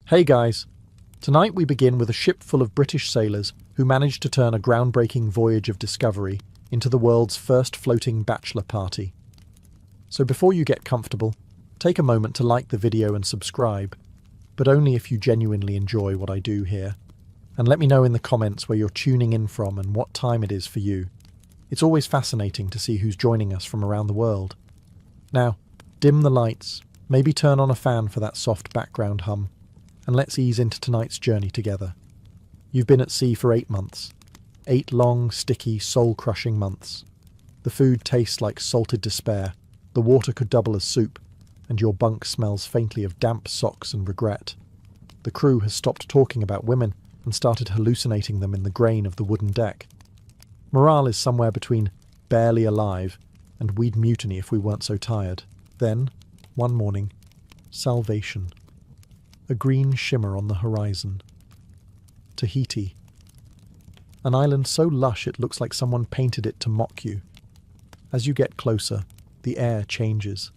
Hey guys! Tonight we begin with a ship full of British sailors who managed to turn a groundbreaking voyage of discovery into the world's first floating bachelor party. So before you get comfortable, take a moment to like the video and subscribe, but only if you genuinely enjoy what I do here. And let me know in the comments where you're tuning in from and what time it is for you. It's always fascinating to see who's joining us from around the world. Now, dim the lights, maybe turn on a fan for that soft background hum, and let's ease into tonight's journey together. You've been at sea for 8 months. 8 long, sticky, soul-crushing months. The food tastes like salted despair, the water could double as soup, and your bunk smells faintly of damp socks and regret. The crew has stopped talking about women and started hallucinating them in the grain of the wooden deck. Morale is somewhere between barely alive and we'd mutiny if we weren't so tired. Then, one morning, salvation. A green shimmer on the horizon. Tahiti. An island so lush it looks like someone painted it to mock you. As you get closer, the air changes.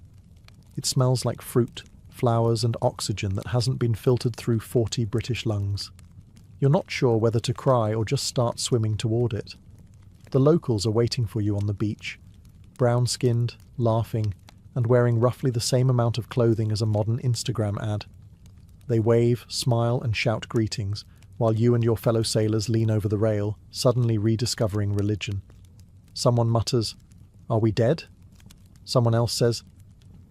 It smells like fruit, flowers and oxygen that hasn't been filtered through 40 British lungs. You're not sure whether to cry or just start swimming toward it. The locals are waiting for you on the beach, brown-skinned, laughing, and wearing roughly the same amount of clothing as a modern Instagram ad. They wave, smile and shout greetings, while you and your fellow sailors lean over the rail, suddenly rediscovering religion. Someone mutters, "Are we dead?" Someone else says,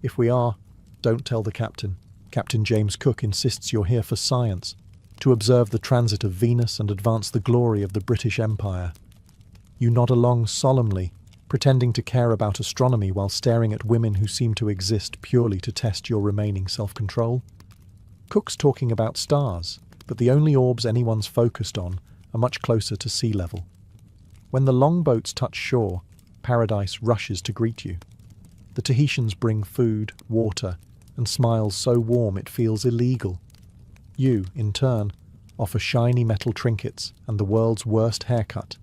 "If we are, don't tell the captain. Captain James Cook insists you're here for science, to observe the transit of Venus and advance the glory of the British Empire." You nod along solemnly, pretending to care about astronomy while staring at women who seem to exist purely to test your remaining self-control. Cook's talking about stars, but the only orbs anyone's focused on are much closer to sea level. When the longboats touch shore, paradise rushes to greet you. The Tahitians bring food, water, and smiles so warm it feels illegal. You, in turn, offer shiny metal trinkets and the world's worst haircut.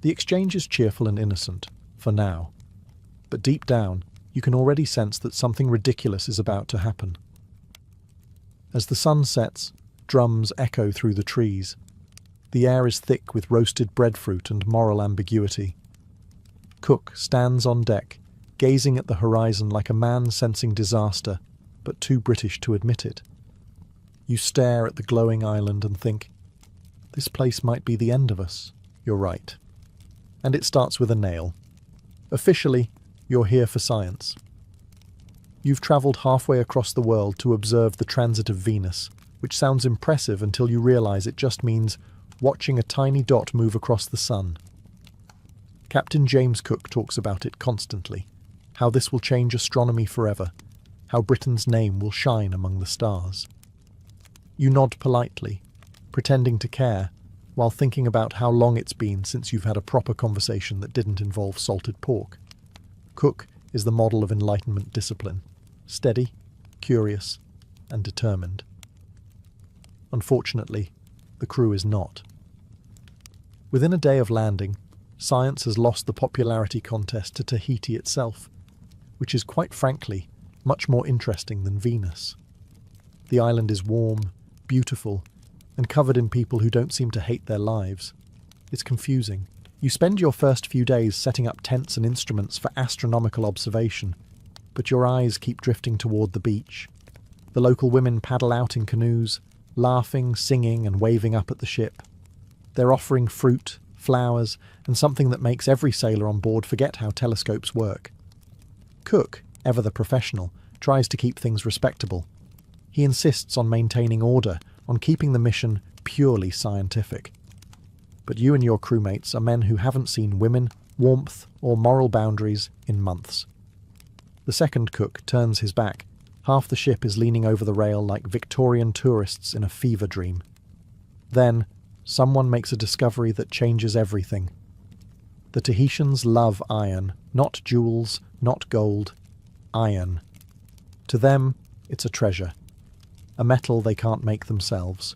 The exchange is cheerful and innocent, for now. But deep down, you can already sense that something ridiculous is about to happen. As the sun sets, drums echo through the trees. The air is thick with roasted breadfruit and moral ambiguity. Cook stands on deck, gazing at the horizon like a man sensing disaster, but too British to admit it. You stare at the glowing island and think, this place might be the end of us. You're right. And it starts with a nail. Officially, you're here for science. You've travelled halfway across the world to observe the transit of Venus, which sounds impressive until you realise it just means watching a tiny dot move across the sun. Captain James Cook talks about it constantly, how this will change astronomy forever, how Britain's name will shine among the stars. You nod politely, pretending to care, while thinking about how long it's been since you've had a proper conversation that didn't involve salted pork. Cook is the model of Enlightenment discipline. Steady, curious, and determined. Unfortunately, the crew is not. Within a day of landing, science has lost the popularity contest to Tahiti itself, which is quite frankly much more interesting than Venus. The island is warm, beautiful, and covered in people who don't seem to hate their lives. It's confusing. You spend your first few days setting up tents and instruments for astronomical observation, but your eyes keep drifting toward the beach. The local women paddle out in canoes, laughing, singing, and waving up at the ship. They're offering fruit, flowers, and something that makes every sailor on board forget how telescopes work. Cook, ever the professional, tries to keep things respectable. He insists on maintaining order, on keeping the mission purely scientific. But you and your crewmates are men who haven't seen women, warmth, or moral boundaries in months. The second cook turns his back. Half the ship is leaning over the rail like Victorian tourists in a fever dream. Then, someone makes a discovery that changes everything. The Tahitians love iron, not jewels, not gold. Iron. To them, it's a treasure. A metal they can't make themselves.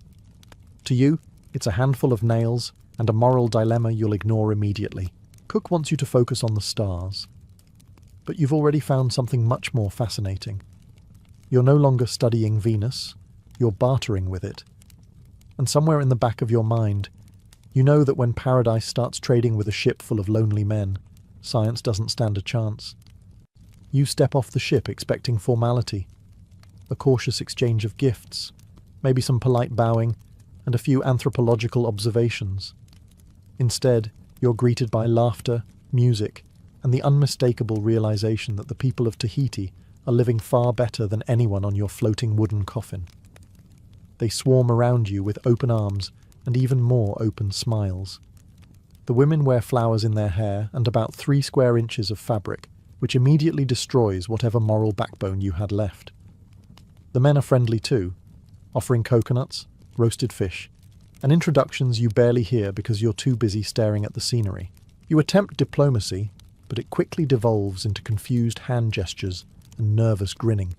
To you, it's a handful of nails and a moral dilemma you'll ignore immediately. Cook wants you to focus on the stars. But you've already found something much more fascinating. You're no longer studying Venus, you're bartering with it. And somewhere in the back of your mind, you know that when Paradise starts trading with a ship full of lonely men, science doesn't stand a chance. You step off the ship expecting formality, a cautious exchange of gifts, maybe some polite bowing, and a few anthropological observations. Instead, you're greeted by laughter, music, and the unmistakable realization that the people of Tahiti are living far better than anyone on your floating wooden coffin. They swarm around you with open arms and even more open smiles. The women wear flowers in their hair and about 3 square inches of fabric, which immediately destroys whatever moral backbone you had left. The men are friendly too, offering coconuts, roasted fish, and introductions you barely hear because you're too busy staring at the scenery. You attempt diplomacy, but it quickly devolves into confused hand gestures and nervous grinning.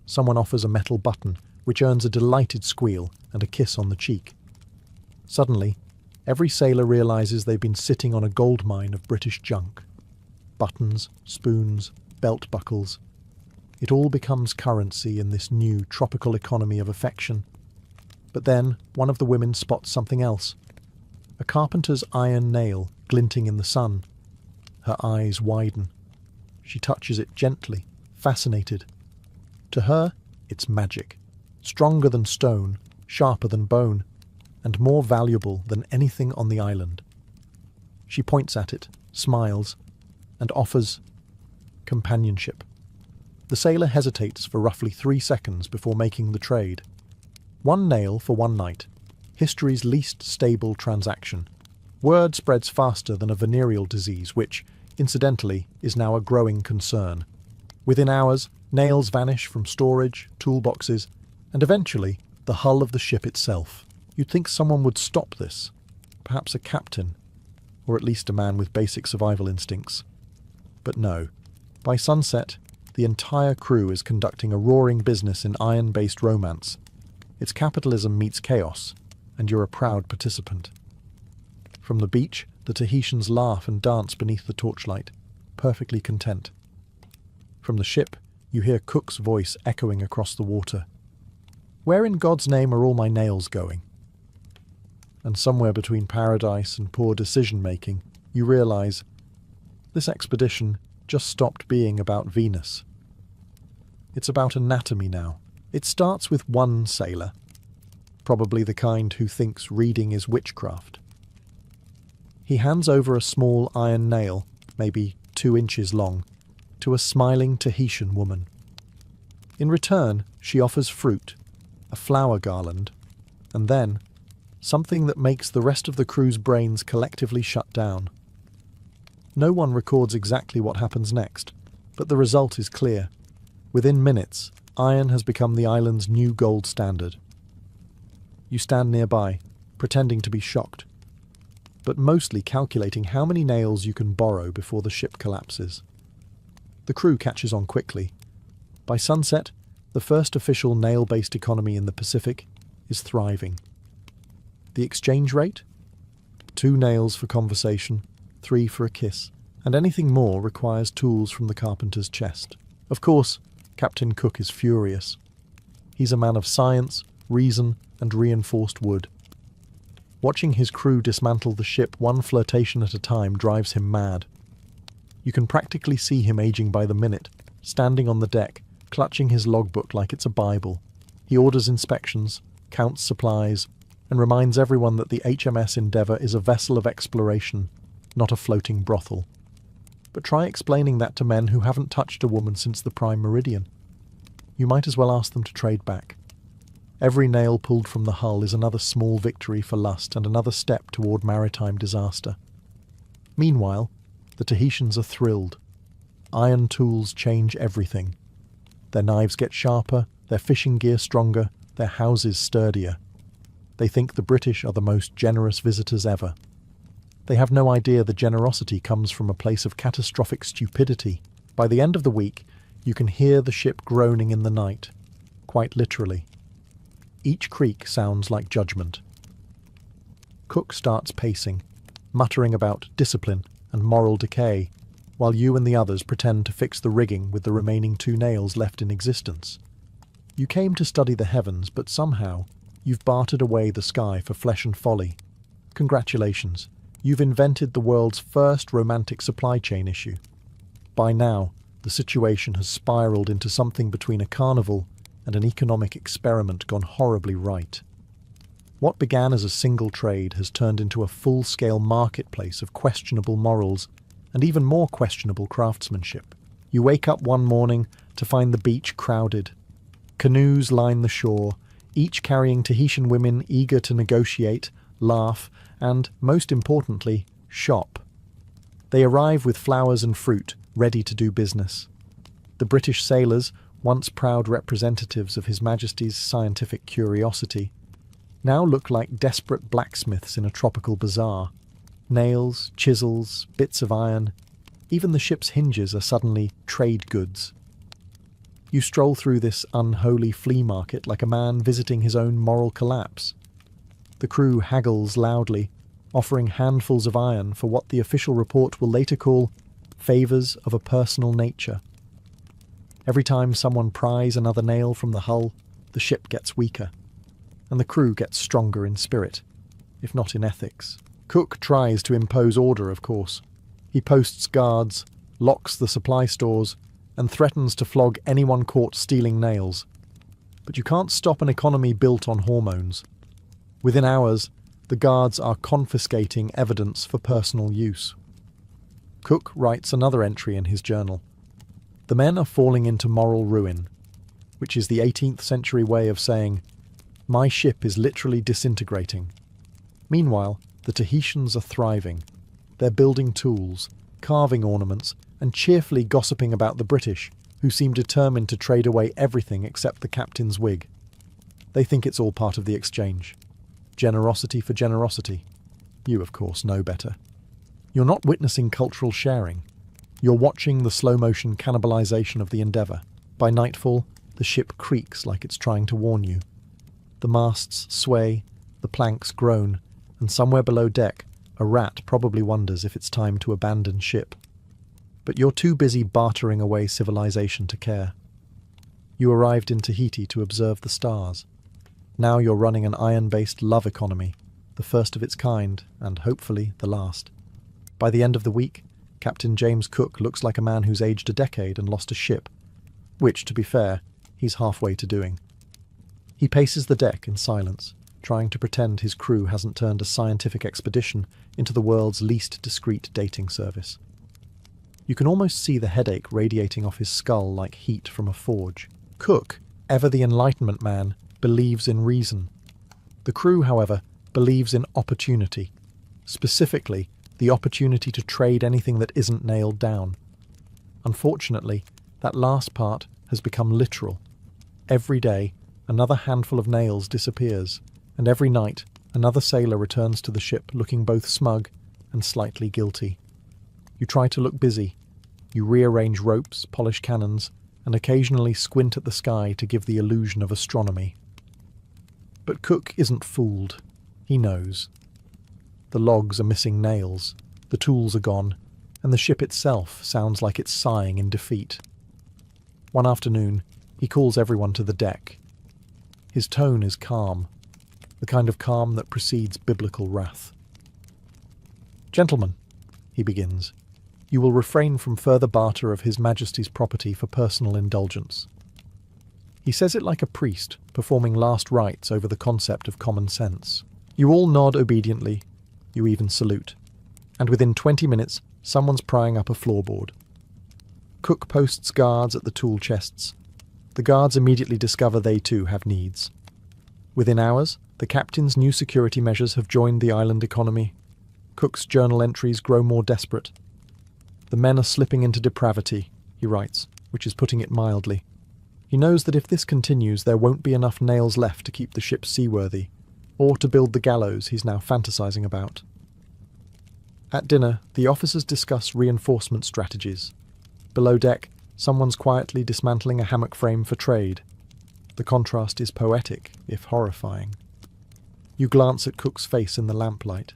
Someone offers a metal button, which earns a delighted squeal and a kiss on the cheek. Suddenly, every sailor realizes they've been sitting on a gold mine of British junk. Buttons, spoons, belt buckles. It all becomes currency in this new tropical economy of affection. But then, one of the women spots something else. A carpenter's iron nail glinting in the sun. Her eyes widen. She touches it gently, fascinated. To her, it's magic. Stronger than stone, sharper than bone, and more valuable than anything on the island. She points at it, smiles, and offers companionship. The sailor hesitates for roughly 3 seconds before making the trade. 1 nail for 1 night. History's least stable transaction. Word spreads faster than a venereal disease, which, incidentally, is now a growing concern. Within hours, nails vanish from storage, toolboxes, and eventually, the hull of the ship itself. You'd think someone would stop this. Perhaps a captain, or at least a man with basic survival instincts. But no. By sunset, the entire crew is conducting a roaring business in iron-based romance. It's capitalism meets chaos, and you're a proud participant. From the beach, the Tahitians laugh and dance beneath the torchlight, perfectly content. From the ship, you hear Cook's voice echoing across the water. Where in God's name are all my nails going? And somewhere between paradise and poor decision-making, you realize this expedition just stopped being about Venus. It's about anatomy now. It starts with one sailor, probably the kind who thinks reading is witchcraft. He hands over a small iron nail, maybe 2 inches long, to a smiling Tahitian woman. In return, she offers fruit, a flower garland, and then something that makes the rest of the crew's brains collectively shut down. No one records exactly what happens next, but the result is clear. Within minutes, iron has become the island's new gold standard. You stand nearby, pretending to be shocked, but mostly calculating how many nails you can borrow before the ship collapses. The crew catches on quickly. By sunset, the first official nail-based economy in the Pacific is thriving. The exchange rate? 2 nails for conversation, 3 for a kiss, and anything more requires tools from the carpenter's chest. Of course, Captain Cook is furious. He's a man of science, reason, and reinforced wood. Watching his crew dismantle the ship one flirtation at a time drives him mad. You can practically see him aging by the minute, standing on the deck, clutching his logbook like it's a Bible. He orders inspections, counts supplies, and reminds everyone that the HMS Endeavour is a vessel of exploration, not a floating brothel. But try explaining that to men who haven't touched a woman since the Prime Meridian. You might as well ask them to trade back. Every nail pulled from the hull is another small victory for lust and another step toward maritime disaster. Meanwhile, the Tahitians are thrilled. Iron tools change everything. Their knives get sharper, their fishing gear stronger, their houses sturdier. They think the British are the most generous visitors ever. They have no idea the generosity comes from a place of catastrophic stupidity. By the end of the week, you can hear the ship groaning in the night, quite literally. Each creak sounds like judgment. Cook starts pacing, muttering about discipline and moral decay, while you and the others pretend to fix the rigging with the remaining 2 nails left in existence. You came to study the heavens, but somehow you've bartered away the sky for flesh and folly. Congratulations, you've invented the world's first romantic supply chain issue. By now, the situation has spiraled into something between a carnival and an economic experiment gone horribly right. What began as a single trade has turned into a full-scale marketplace of questionable morals and even more questionable craftsmanship. You wake up one morning to find the beach crowded. Canoes line the shore, each carrying Tahitian women eager to negotiate, laugh, and, most importantly, shop. They arrive with flowers and fruit, ready to do business. The British sailors, once proud representatives of His Majesty's scientific curiosity, now look like desperate blacksmiths in a tropical bazaar. Nails, chisels, bits of iron, even the ship's hinges are suddenly trade goods. You stroll through this unholy flea market like a man visiting his own moral collapse. The crew haggles loudly, offering handfuls of iron for what the official report will later call favours of a personal nature. Every time someone pries another nail from the hull, the ship gets weaker, and the crew gets stronger in spirit, if not in ethics. Cook tries to impose order, of course. He posts guards, locks the supply stores, and threatens to flog anyone caught stealing nails. But you can't stop an economy built on hormones. Within hours, the guards are confiscating evidence for personal use. Cook writes another entry in his journal. The men are falling into moral ruin, which is the 18th century way of saying, my ship is literally disintegrating. Meanwhile, the Tahitians are thriving. They're building tools, carving ornaments, and cheerfully gossiping about the British, who seem determined to trade away everything except the captain's wig. They think it's all part of the exchange. Generosity for generosity. You, of course, know better. You're not witnessing cultural sharing. You're watching the slow-motion cannibalization of the endeavour. By nightfall, the ship creaks like it's trying to warn you. The masts sway, the planks groan, and somewhere below deck, a rat probably wonders if it's time to abandon ship. But you're too busy bartering away civilization to care. You arrived in Tahiti to observe the stars. Now you're running an iron-based love economy, the first of its kind, and hopefully the last. By the end of the week, Captain James Cook looks like a man who's aged a decade and lost a ship, which, to be fair, he's halfway to doing. He paces the deck in silence, trying to pretend his crew hasn't turned a scientific expedition into the world's least discreet dating service. You can almost see the headache radiating off his skull like heat from a forge. Cook, ever the Enlightenment man, believes in reason. The crew, however, believes in opportunity. Specifically, the opportunity to trade anything that isn't nailed down. Unfortunately, that last part has become literal. Every day, another handful of nails disappears, and every night, another sailor returns to the ship looking both smug and slightly guilty. You try to look busy. You rearrange ropes, polish cannons, and occasionally squint at the sky to give the illusion of astronomy. But Cook isn't fooled. He knows. The logs are missing nails, the tools are gone, and the ship itself sounds like it's sighing in defeat. One afternoon, he calls everyone to the deck. His tone is calm, the kind of calm that precedes biblical wrath. "Gentlemen," he begins, "you will refrain from further barter of His Majesty's property for personal indulgence." He says it like a priest, performing last rites over the concept of common sense. You all nod obediently, you even salute, and within 20 minutes, someone's prying up a floorboard. Cook posts guards at the tool chests. The guards immediately discover they too have needs. Within hours, the captain's new security measures have joined the island economy. Cook's journal entries grow more desperate. "The men are slipping into depravity," he writes, which is putting it mildly. He knows that if this continues, there won't be enough nails left to keep the ship seaworthy, or to build the gallows he's now fantasizing about. At dinner, the officers discuss reinforcement strategies. Below deck, someone's quietly dismantling a hammock frame for trade. The contrast is poetic, if horrifying. You glance at Cook's face in the lamplight.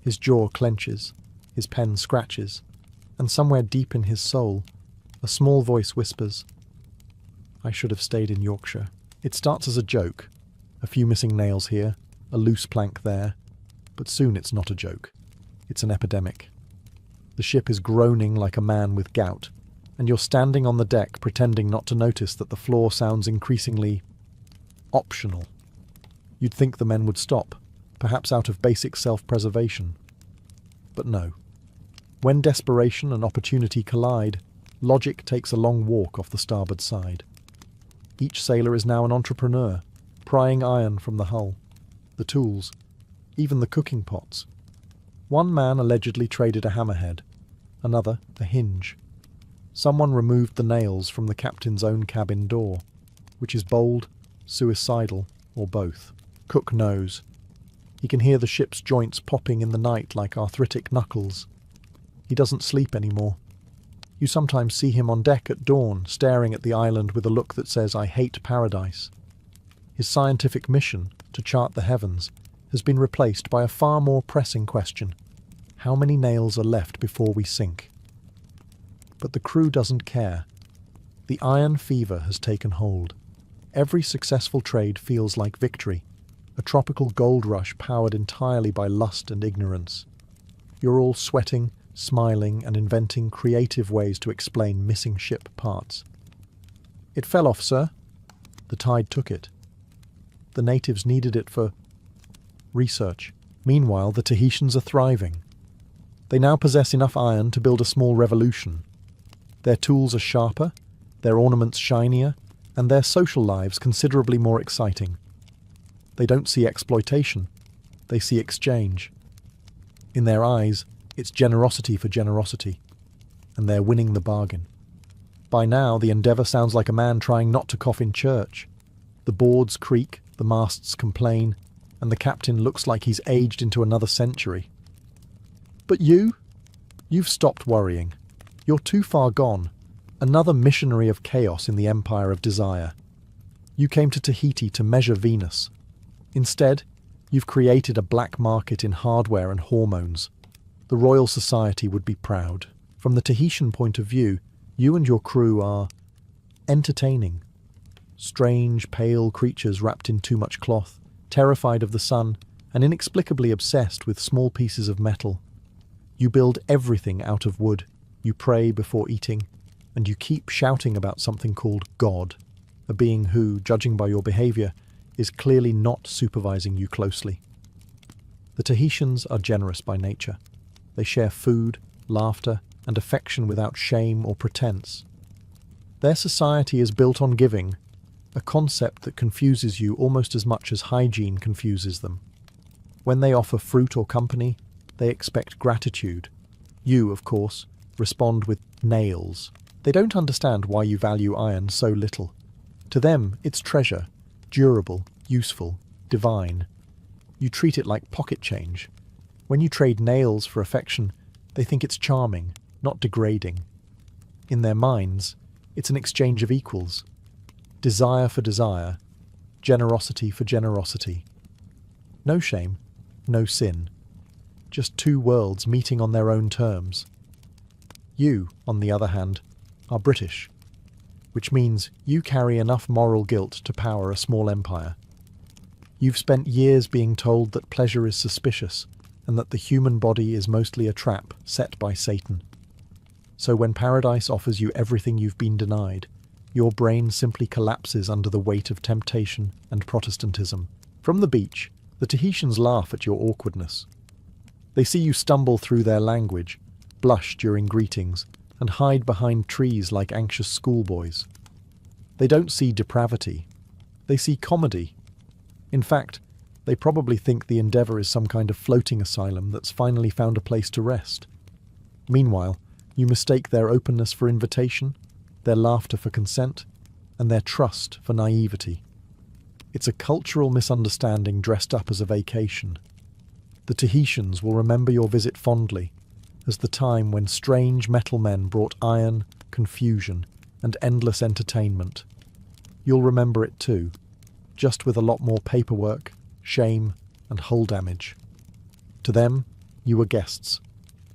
His jaw clenches, his pen scratches, and somewhere deep in his soul, a small voice whispers, "I should have stayed in Yorkshire." It starts as a joke, a few missing nails here, a loose plank there, but soon it's not a joke. It's an epidemic. The ship is groaning like a man with gout, and you're standing on the deck pretending not to notice that the floor sounds increasingly optional. You'd think the men would stop, perhaps out of basic self-preservation. But no. When desperation and opportunity collide, logic takes a long walk off the starboard side. Each sailor is now an entrepreneur, prying iron from the hull, the tools, even the cooking pots. One man allegedly traded a hammerhead, another a hinge. Someone removed the nails from the captain's own cabin door, which is bold, suicidal, or both. Cook knows. He can hear the ship's joints popping in the night like arthritic knuckles. He doesn't sleep anymore. You sometimes see him on deck at dawn, staring at the island with a look that says, "I hate paradise." His scientific mission, to chart the heavens, has been replaced by a far more pressing question. How many nails are left before we sink? But the crew doesn't care. The iron fever has taken hold. Every successful trade feels like victory, a tropical gold rush powered entirely by lust and ignorance. You're all sweating, smiling, and inventing creative ways to explain missing ship parts. "It fell off, sir. The tide took it. The natives needed it for research." Meanwhile, the Tahitians are thriving. They now possess enough iron to build a small revolution. Their tools are sharper, their ornaments shinier, and their social lives considerably more exciting. They don't see exploitation, they see exchange. In their eyes, it's generosity for generosity, and they're winning the bargain. By now, the endeavour sounds like a man trying not to cough in church. The boards creak, the masts complain, and the captain looks like he's aged into another century. But you've stopped worrying. You're too far gone, another missionary of chaos in the empire of desire. You came to Tahiti to measure Venus. Instead, you've created a black market in hardware and hormones. The Royal Society would be proud. From the Tahitian point of view, you and your crew are entertaining. Strange, pale creatures wrapped in too much cloth, terrified of the sun, and inexplicably obsessed with small pieces of metal. You build everything out of wood, you pray before eating, and you keep shouting about something called God, a being who, judging by your behaviour, is clearly not supervising you closely. The Tahitians are generous by nature. They share food, laughter, and affection without shame or pretense. Their society is built on giving, a concept that confuses you almost as much as hygiene confuses them. When they offer fruit or company, they expect gratitude. You, of course, respond with nails. They don't understand why you value iron so little. To them, it's treasure, durable, useful, divine. You treat it like pocket change. When you trade nails for affection, they think it's charming, not degrading. In their minds, it's an exchange of equals. Desire for desire, generosity for generosity. No shame, no sin. Just two worlds meeting on their own terms. You, on the other hand, are British, which means you carry enough moral guilt to power a small empire. You've spent years being told that pleasure is suspicious and that the human body is mostly a trap set by Satan. So when paradise offers you everything you've been denied, your brain simply collapses under the weight of temptation and Protestantism. From the beach, the Tahitians laugh at your awkwardness. They see you stumble through their language, blush during greetings, and hide behind trees like anxious schoolboys. They don't see depravity. They see comedy. In fact, they probably think the endeavour is some kind of floating asylum that's finally found a place to rest. Meanwhile, you mistake their openness for invitation, their laughter for consent, and their trust for naivety. It's a cultural misunderstanding dressed up as a vacation. The Tahitians will remember your visit fondly, as the time when strange metal men brought iron, confusion, and endless entertainment. You'll remember it too, just with a lot more paperwork, shame, and hull damage. To them, you were guests.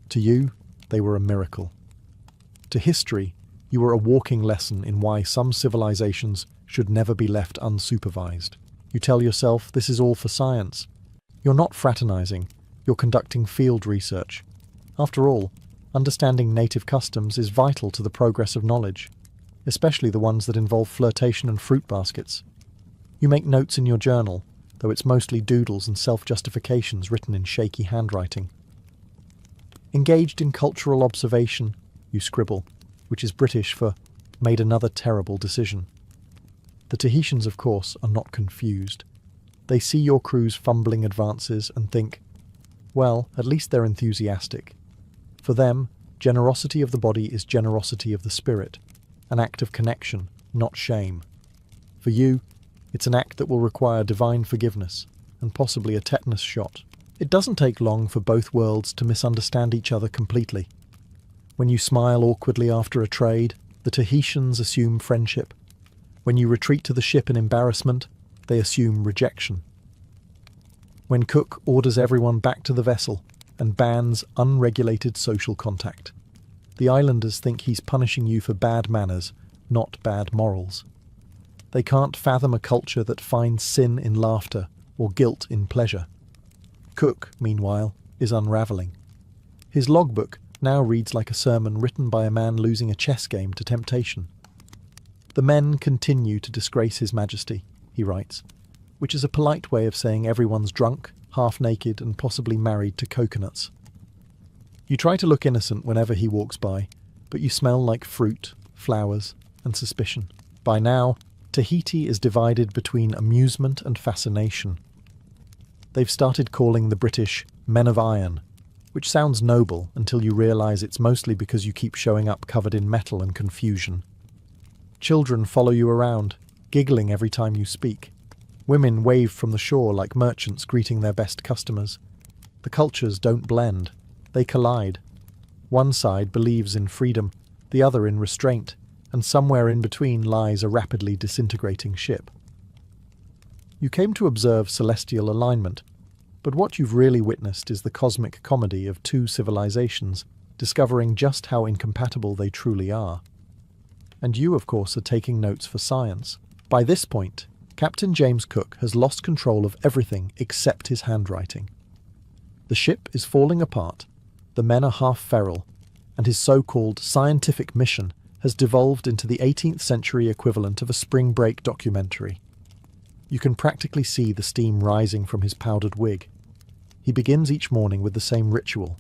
To you, they were a miracle. To history, you were a walking lesson in why some civilizations should never be left unsupervised. You tell yourself this is all for science. You're not fraternizing, you're conducting field research. After all, understanding native customs is vital to the progress of knowledge, especially the ones that involve flirtation and fruit baskets. You make notes in your journal, though it's mostly doodles and self-justifications written in shaky handwriting. Engaged in cultural observation, you scribble, which is British for made another terrible decision. The Tahitians, of course, are not confused. They see your crew's fumbling advances and think, well, at least they're enthusiastic. For them, generosity of the body is generosity of the spirit, an act of connection, not shame. For you, it's an act that will require divine forgiveness, and possibly a tetanus shot. It doesn't take long for both worlds to misunderstand each other completely. When you smile awkwardly after a trade, the Tahitians assume friendship. When you retreat to the ship in embarrassment, they assume rejection. When Cook orders everyone back to the vessel and bans unregulated social contact, the islanders think he's punishing you for bad manners, not bad morals. They can't fathom a culture that finds sin in laughter or guilt in pleasure. Cook, meanwhile, is unravelling. His logbook now reads like a sermon written by a man losing a chess game to temptation. The men continue to disgrace His Majesty, he writes, which is a polite way of saying everyone's drunk, half-naked and possibly married to coconuts. You try to look innocent whenever he walks by, but you smell like fruit, flowers and suspicion. By now, Tahiti is divided between amusement and fascination. They've started calling the British men of iron, which sounds noble until you realise it's mostly because you keep showing up covered in metal and confusion. Children follow you around, giggling every time you speak. Women wave from the shore like merchants greeting their best customers. The cultures don't blend, they collide. One side believes in freedom, the other in restraint, and somewhere in between lies a rapidly disintegrating ship. You came to observe celestial alignment, but what you've really witnessed is the cosmic comedy of two civilizations discovering just how incompatible they truly are. And you, of course, are taking notes for science. By this point, Captain James Cook has lost control of everything except his handwriting. The ship is falling apart, the men are half feral, and his so-called scientific mission has devolved into the 18th century equivalent of a spring break documentary. You can practically see the steam rising from his powdered wig. He begins each morning with the same ritual,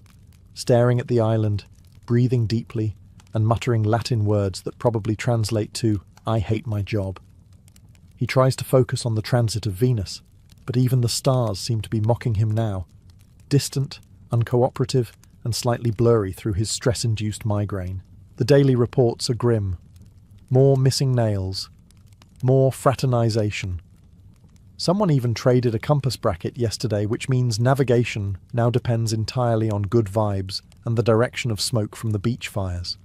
staring at the island, breathing deeply, and muttering Latin words that probably translate to, "I hate my job." He tries to focus on the transit of Venus, but even the stars seem to be mocking him now, distant, uncooperative, and slightly blurry through his stress-induced migraine. The daily reports are grim. More missing nails. More fraternization. Someone even traded a compass bracket yesterday, which means navigation now depends entirely on good vibes and the direction of smoke from the beach fires.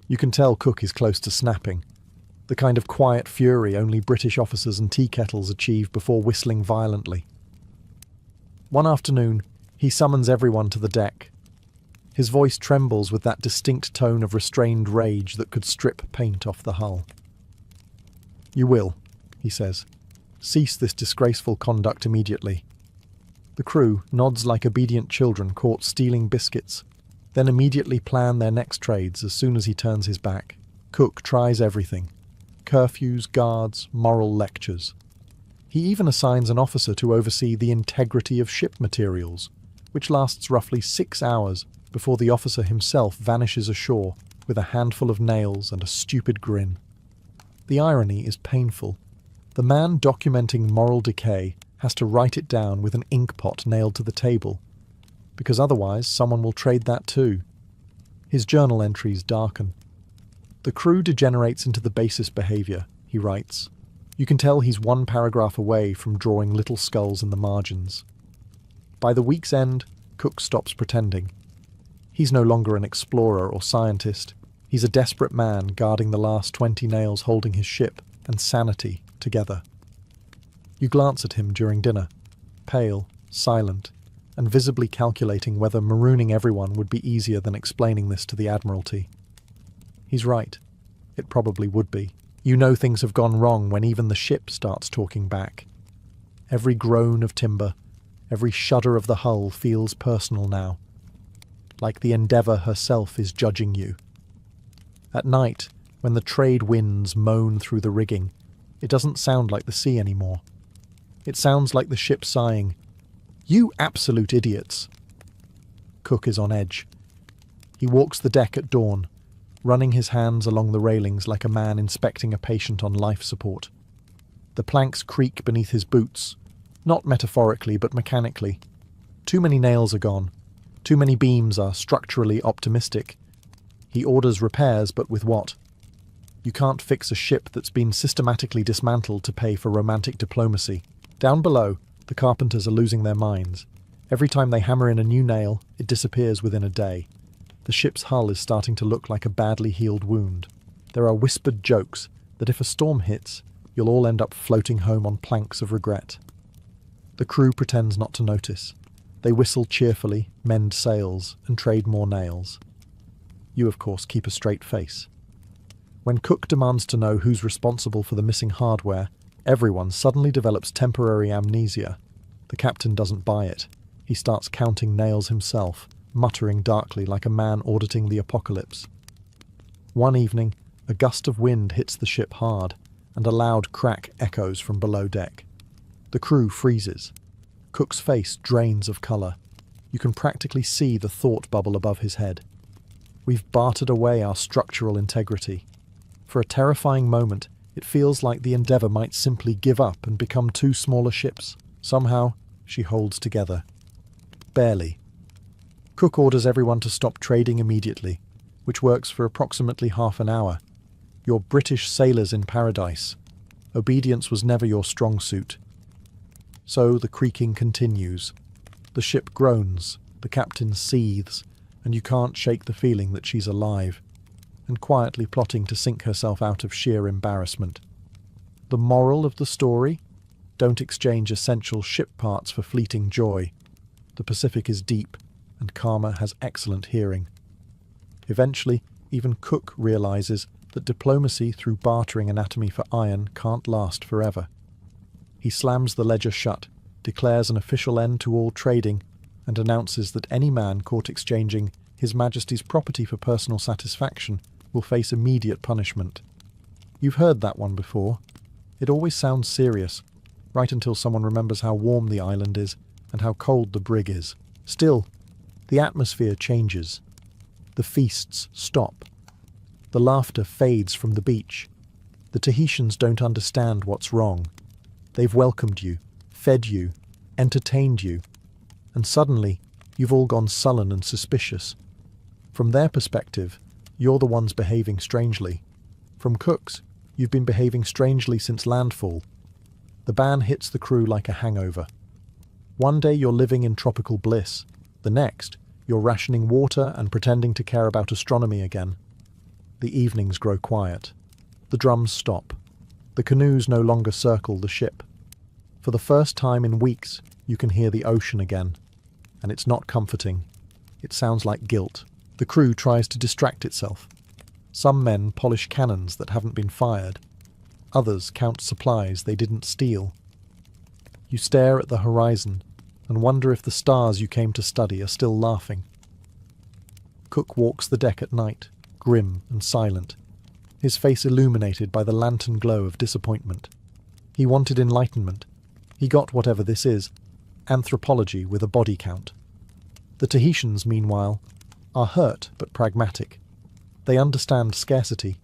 You can tell Cook is close to snapping, the kind of quiet fury only British officers and tea kettles achieve before whistling violently. One afternoon, he summons everyone to the deck. His voice trembles with that distinct tone of restrained rage that could strip paint off the hull. "You will," he says. "Cease this disgraceful conduct immediately." The crew nods like obedient children caught stealing biscuits, then immediately plan their next trades as soon as he turns his back. Cook tries everything. Curfews, guards, moral lectures. He even assigns an officer to oversee the integrity of ship materials, which lasts roughly 6 hours before the officer himself vanishes ashore with a handful of nails and a stupid grin. The irony is painful. The man documenting moral decay has to write it down with an ink pot nailed to the table, because otherwise someone will trade that too. His journal entries darken. "The crew degenerates into the basest behaviour," he writes. You can tell he's one paragraph away from drawing little skulls in the margins. By the week's end, Cook stops pretending. He's no longer an explorer or scientist. He's a desperate man guarding the last 20 nails holding his ship and sanity together. You glance at him during dinner, pale, silent, and visibly calculating whether marooning everyone would be easier than explaining this to the Admiralty. He's right. It probably would be. You know things have gone wrong when even the ship starts talking back. Every groan of timber, every shudder of the hull feels personal now, like the Endeavour herself is judging you. At night, when the trade winds moan through the rigging, it doesn't sound like the sea anymore. It sounds like the ship sighing, "You absolute idiots!" Cook is on edge. He walks the deck at dawn, running his hands along the railings like a man inspecting a patient on life support. The planks creak beneath his boots, not metaphorically but mechanically. Too many nails are gone. Too many beams are structurally optimistic. He orders repairs, but with what? You can't fix a ship that's been systematically dismantled to pay for romantic diplomacy. Down below, the carpenters are losing their minds. Every time they hammer in a new nail, it disappears within a day. The ship's hull is starting to look like a badly healed wound. There are whispered jokes that if a storm hits, you'll all end up floating home on planks of regret. The crew pretends not to notice. They whistle cheerfully, mend sails, and trade more nails. You, of course, keep a straight face. When Cook demands to know who's responsible for the missing hardware, everyone suddenly develops temporary amnesia. The captain doesn't buy it. He starts counting nails himself, muttering darkly like a man auditing the apocalypse. One evening, a gust of wind hits the ship hard, and a loud crack echoes from below deck. The crew freezes. Cook's face drains of colour. You can practically see the thought bubble above his head. We've bartered away our structural integrity. For a terrifying moment, it feels like the Endeavour might simply give up and become two smaller ships. Somehow, she holds together. Barely. Cook orders everyone to stop trading immediately, which works for approximately half an hour. You're British sailors in paradise. Obedience was never your strong suit. So the creaking continues. The ship groans, the captain seethes, and you can't shake the feeling that she's alive, and quietly plotting to sink herself out of sheer embarrassment. The moral of the story? Don't exchange essential ship parts for fleeting joy. The Pacific is deep, and karma has excellent hearing. Eventually, even Cook realizes that diplomacy through bartering anatomy for iron can't last forever. He slams the ledger shut, declares an official end to all trading, and announces that any man caught exchanging His Majesty's property for personal satisfaction will face immediate punishment. You've heard that one before. It always sounds serious, right until someone remembers how warm the island is and how cold the brig is. Still, the atmosphere changes. The feasts stop. The laughter fades from the beach. The Tahitians don't understand what's wrong. They've welcomed you, fed you, entertained you, and suddenly you've all gone sullen and suspicious. From their perspective, you're the ones behaving strangely. From Cook's, you've been behaving strangely since landfall. The ban hits the crew like a hangover. One day you're living in tropical bliss. The next, you're rationing water and pretending to care about astronomy again. The evenings grow quiet. The drums stop. The canoes no longer circle the ship. For the first time in weeks, you can hear the ocean again. And it's not comforting. It sounds like guilt. The crew tries to distract itself. Some men polish cannons that haven't been fired. Others count supplies they didn't steal. You stare at the horizon and wonder if the stars you came to study are still laughing. Cook walks the deck at night, grim and silent, his face illuminated by the lantern glow of disappointment. He wanted enlightenment. He got whatever this is, anthropology with a body count. The Tahitians, meanwhile, are hurt but pragmatic. They understand scarcity,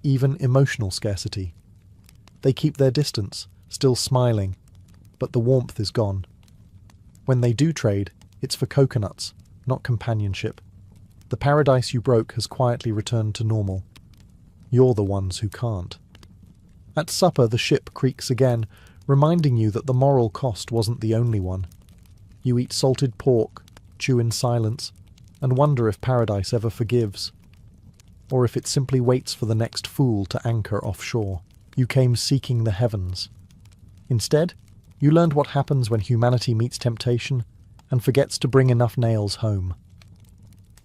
even emotional scarcity. They keep their distance, still smiling, but the warmth is gone. When they do trade, it's for coconuts, not companionship. The paradise you broke has quietly returned to normal. You're the ones who can't. At supper, the ship creaks again, reminding you that the moral cost wasn't the only one. You eat salted pork, chew in silence, and wonder if paradise ever forgives, or if it simply waits for the next fool to anchor offshore. You came seeking the heavens. Instead, you learned what happens when humanity meets temptation and forgets to bring enough nails home.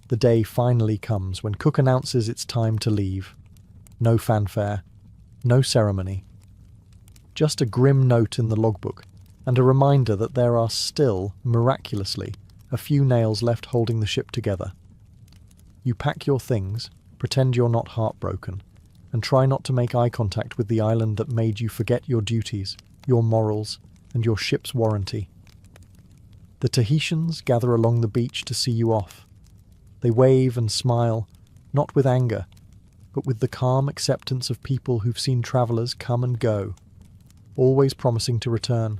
The day finally comes when Cook announces it's time to leave. No fanfare, No ceremony. Just a grim note in the logbook, and a reminder that there are still, miraculously, a few nails left holding the ship together. You pack your things, pretend you're not heartbroken, and try not to make eye contact with the island that made you forget your duties, your morals, and your ship's warranty. The Tahitians gather along the beach to see you off. They wave and smile, not with anger, but with the calm acceptance of people who've seen travellers come and go, always promising to return,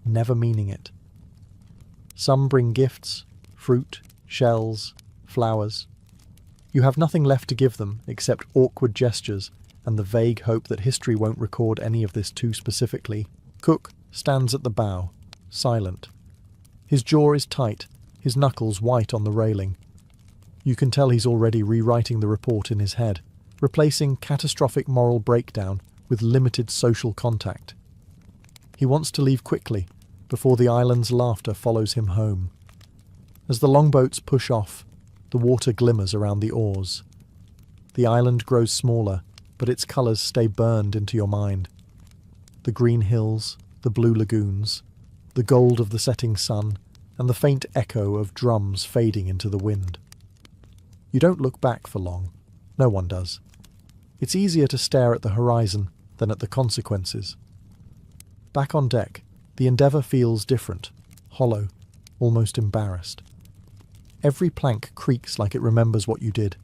never meaning it. Some bring gifts, fruit, shells, flowers. You have nothing left to give them except awkward gestures and the vague hope that history won't record any of this too specifically. Cook stands at the bow, silent. His jaw is tight, his knuckles white on the railing. You can tell he's already rewriting the report in his head, replacing catastrophic moral breakdown with limited social contact. He wants to leave quickly, before the island's laughter follows him home. As the longboats push off, the water glimmers around the oars. The island grows smaller, but its colours stay burned into your mind. The green hills, the blue lagoons, the gold of the setting sun, and the faint echo of drums fading into the wind. You don't look back for long. No one does. It's easier to stare at the horizon than at the consequences. Back on deck, the Endeavour feels different, hollow, almost embarrassed. Every plank creaks like it remembers what you did.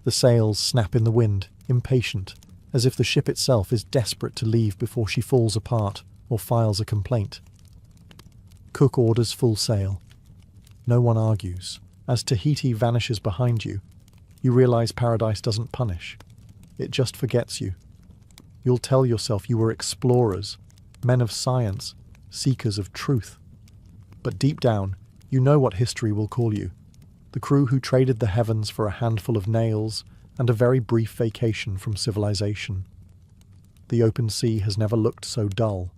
The sails snap in the wind, impatient, as if the ship itself is desperate to leave before she falls apart or files a complaint. Cook orders full sail. No one argues. As Tahiti vanishes behind you, you realise paradise doesn't punish. It just forgets you. You'll tell yourself you were explorers, men of science, seekers of truth. But deep down, you know what history will call you. The crew who traded the heavens for a handful of nails and a very brief vacation from civilization. The open sea has never looked so dull.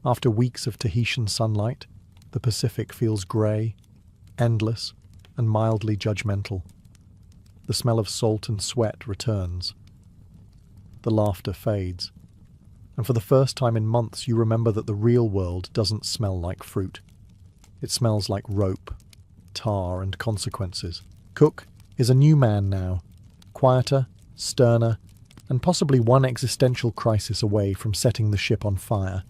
After weeks of Tahitian sunlight, the Pacific feels grey, endless, and mildly judgmental. The smell of salt and sweat returns. The laughter fades. And for the first time in months you remember that the real world doesn't smell like fruit. It smells like rope, tar, and consequences. Cook is a new man now, quieter, sterner, and possibly one existential crisis away from setting the ship on fire.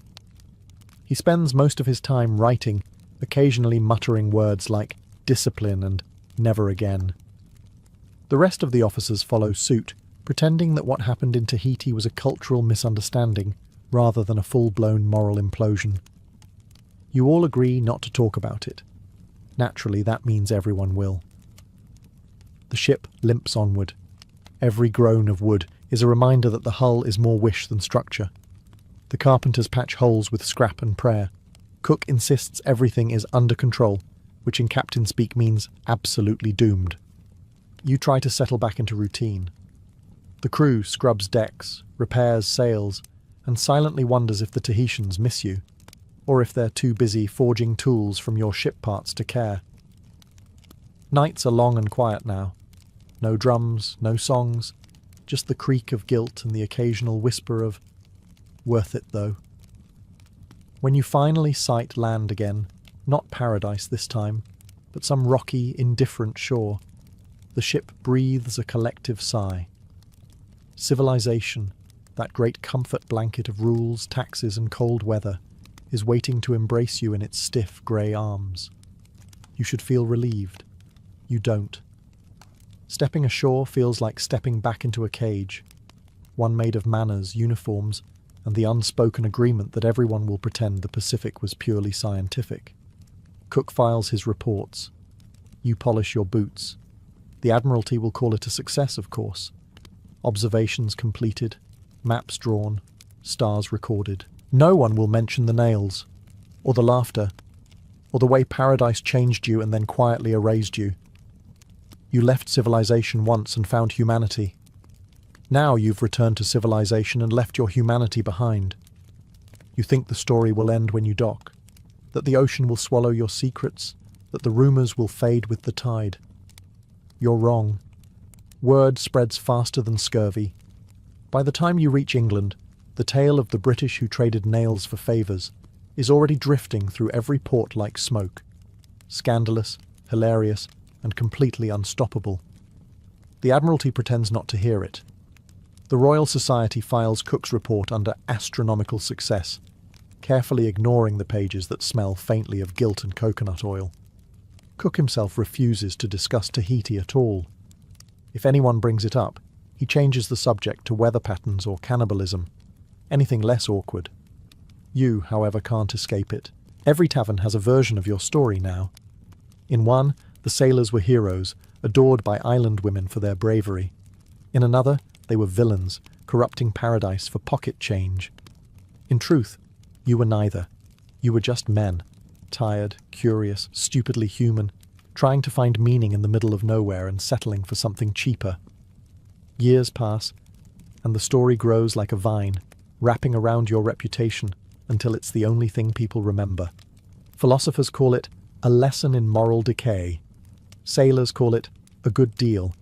He spends most of his time writing, occasionally muttering words like discipline and never again. The rest of the officers follow suit, pretending that what happened in Tahiti was a cultural misunderstanding rather than a full-blown moral implosion. You all agree not to talk about it. Naturally, that means everyone will. The ship limps onward. Every groan of wood is a reminder that the hull is more wish than structure. The carpenters patch holes with scrap and prayer. Cook insists everything is under control, which in captain speak means absolutely doomed. You try to settle back into routine. The crew scrubs decks, repairs sails, and silently wonders if the Tahitians miss you, or if they're too busy forging tools from your ship parts to care. Nights are long and quiet now. No drums, no songs, just the creak of guilt and the occasional whisper of, "Worth it, though." When you finally sight land again, not paradise this time, but some rocky, indifferent shore, the ship breathes a collective sigh. Civilization, that great comfort blanket of rules, taxes, and cold weather, is waiting to embrace you in its stiff grey arms. You should feel relieved. You don't. Stepping ashore feels like stepping back into a cage, one made of manners, uniforms, and the unspoken agreement that everyone will pretend the Pacific was purely scientific. Cook files his reports. You polish your boots. The Admiralty will call it a success, of course. Observations completed, maps drawn, stars recorded. No one will mention the nails, or the laughter, or the way paradise changed you and then quietly erased you. You left civilization once and found humanity. Now you've returned to civilization and left your humanity behind. You think the story will end when you dock, that the ocean will swallow your secrets, that the rumours will fade with the tide. You're wrong. Word spreads faster than scurvy. By the time you reach England, the tale of the British who traded nails for favours is already drifting through every port like smoke. Scandalous, hilarious, and completely unstoppable. The Admiralty pretends not to hear it. The Royal Society files Cook's report under astronomical success, carefully ignoring the pages that smell faintly of guilt and coconut oil. Cook himself refuses to discuss Tahiti at all. If anyone brings it up, he changes the subject to weather patterns or cannibalism, anything less awkward. You, however, can't escape it. Every tavern has a version of your story now. In one, the sailors were heroes, adored by island women for their bravery. In another, they were villains, corrupting paradise for pocket change. In truth, you were neither. You were just men, tired, curious, stupidly human, trying to find meaning in the middle of nowhere and settling for something cheaper. Years pass, and the story grows like a vine, wrapping around your reputation until it's the only thing people remember. Philosophers call it a lesson in moral decay. Sailors call it a good deal.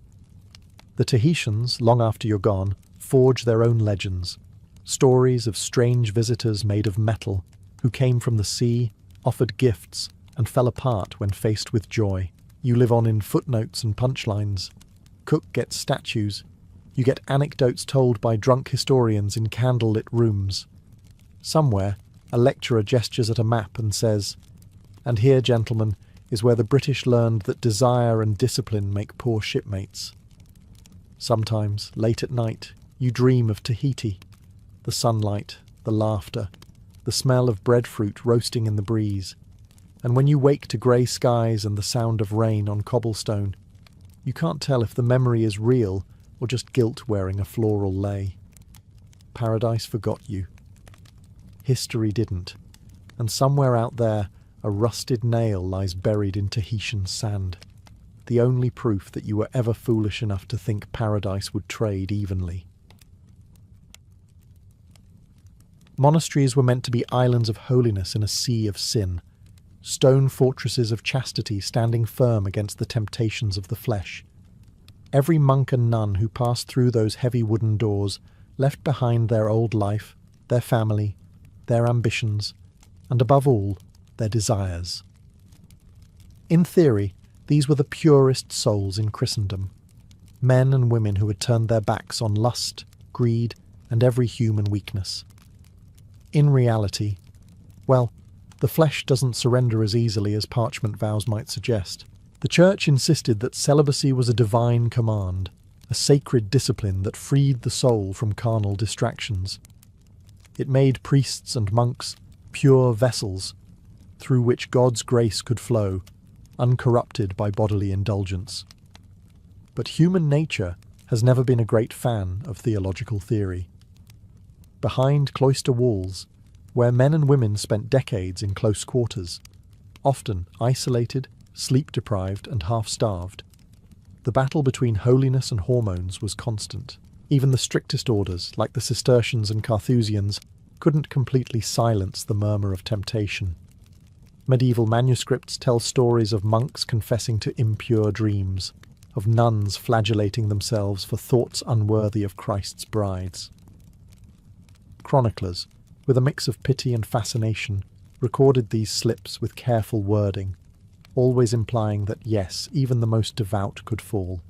The Tahitians, long after you're gone, forge their own legends. Stories of strange visitors made of metal, who came from the sea, offered gifts, and fell apart when faced with joy. You live on in footnotes and punchlines. Cook gets statues. You get anecdotes told by drunk historians in candlelit rooms. Somewhere, a lecturer gestures at a map and says, "And here, gentlemen, is where the British learned that desire and discipline make poor shipmates." Sometimes, late at night, you dream of Tahiti. The sunlight, the laughter, the smell of breadfruit roasting in the breeze. And when you wake to grey skies and the sound of rain on cobblestone, you can't tell if the memory is real or just guilt wearing a floral lei. Paradise forgot you. History didn't. And somewhere out there, a rusted nail lies buried in Tahitian sand. The only proof that you were ever foolish enough to think paradise would trade evenly. Monasteries were meant to be islands of holiness in a sea of sin, stone fortresses of chastity standing firm against the temptations of the flesh. Every monk and nun who passed through those heavy wooden doors left behind their old life, their family, their ambitions, and above all, their desires. In theory, these were the purest souls in Christendom, men and women who had turned their backs on lust, greed, and every human weakness. In reality, well, the flesh doesn't surrender as easily as parchment vows might suggest. The Church insisted that celibacy was a divine command, a sacred discipline that freed the soul from carnal distractions. It made priests and monks pure vessels through which God's grace could flow, uncorrupted by bodily indulgence. But human nature has never been a great fan of theological theory. Behind cloister walls, where men and women spent decades in close quarters, often isolated, sleep-deprived and half-starved, the battle between holiness and hormones was constant. Even the strictest orders, like the Cistercians and Carthusians, couldn't completely silence the murmur of temptation. Medieval manuscripts tell stories of monks confessing to impure dreams, of nuns flagellating themselves for thoughts unworthy of Christ's brides. Chroniclers, with a mix of pity and fascination, recorded these slips with careful wording, always implying that yes, even the most devout could fall.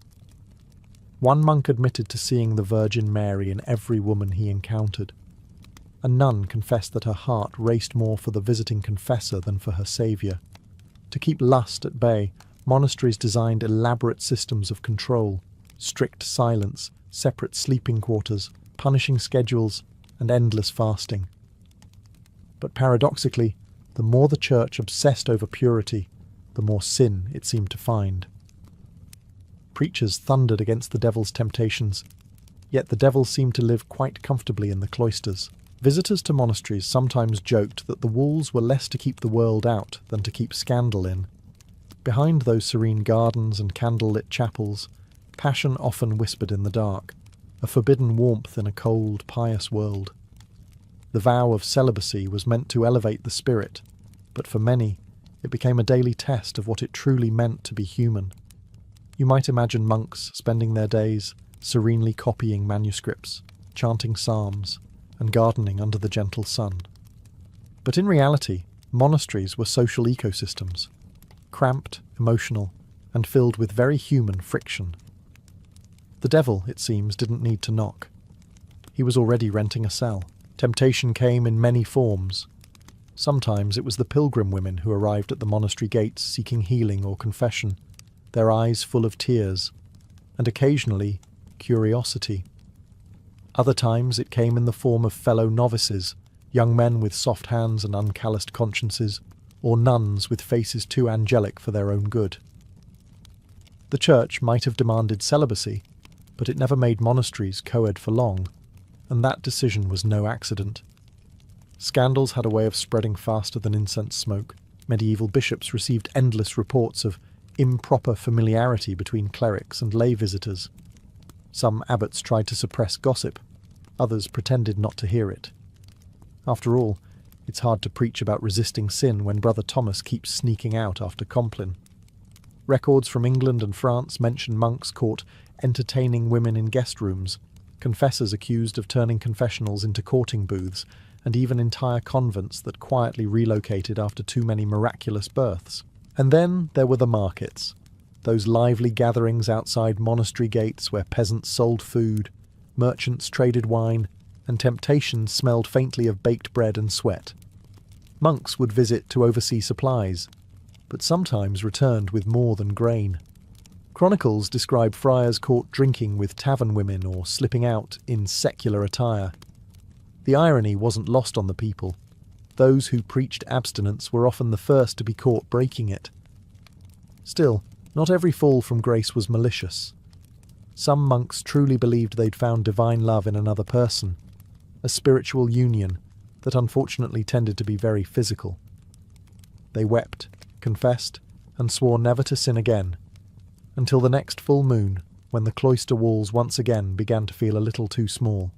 One monk admitted to seeing the Virgin Mary in every woman he encountered. A nun confessed that her heart raced more for the visiting confessor than for her saviour. To keep lust at bay, monasteries designed elaborate systems of control, strict silence, separate sleeping quarters, punishing schedules, and endless fasting. But paradoxically, the more the Church obsessed over purity, the more sin it seemed to find. Preachers thundered against the devil's temptations, yet the devil seemed to live quite comfortably in the cloisters. Visitors to monasteries sometimes joked that the walls were less to keep the world out than to keep scandal in. Behind those serene gardens and candle-lit chapels, passion often whispered in the dark, a forbidden warmth in a cold, pious world. The vow of celibacy was meant to elevate the spirit, but for many, it became a daily test of what it truly meant to be human. You might imagine monks spending their days serenely copying manuscripts, chanting psalms, and gardening under the gentle sun. But in reality, monasteries were social ecosystems, cramped, emotional, and filled with very human friction. The devil, it seems, didn't need to knock. He was already renting a cell. Temptation came in many forms. Sometimes it was the pilgrim women who arrived at the monastery gates seeking healing or confession, their eyes full of tears, and occasionally curiosity. Other times it came in the form of fellow novices, young men with soft hands and uncalloused consciences, or nuns with faces too angelic for their own good. The church might have demanded celibacy, but it never made monasteries co-ed for long, and that decision was no accident. Scandals had a way of spreading faster than incense smoke. Medieval bishops received endless reports of improper familiarity between clerics and lay visitors. Some abbots tried to suppress gossip, others pretended not to hear it. After all, it's hard to preach about resisting sin when Brother Thomas keeps sneaking out after Compline. Records from England and France mention monks caught entertaining women in guest rooms, confessors accused of turning confessionals into courting booths, and even entire convents that quietly relocated after too many miraculous births. And then there were the markets, those lively gatherings outside monastery gates where peasants sold food, merchants traded wine, and temptation smelled faintly of baked bread and sweat. Monks would visit to oversee supplies, but sometimes returned with more than grain. Chronicles describe friars caught drinking with tavern women or slipping out in secular attire. The irony wasn't lost on the people. Those who preached abstinence were often the first to be caught breaking it. Still, not every fall from grace was malicious. Some monks truly believed they'd found divine love in another person, a spiritual union that unfortunately tended to be very physical. They wept, confessed, and swore never to sin again, until the next full moon, when the cloister walls once again began to feel a little too small.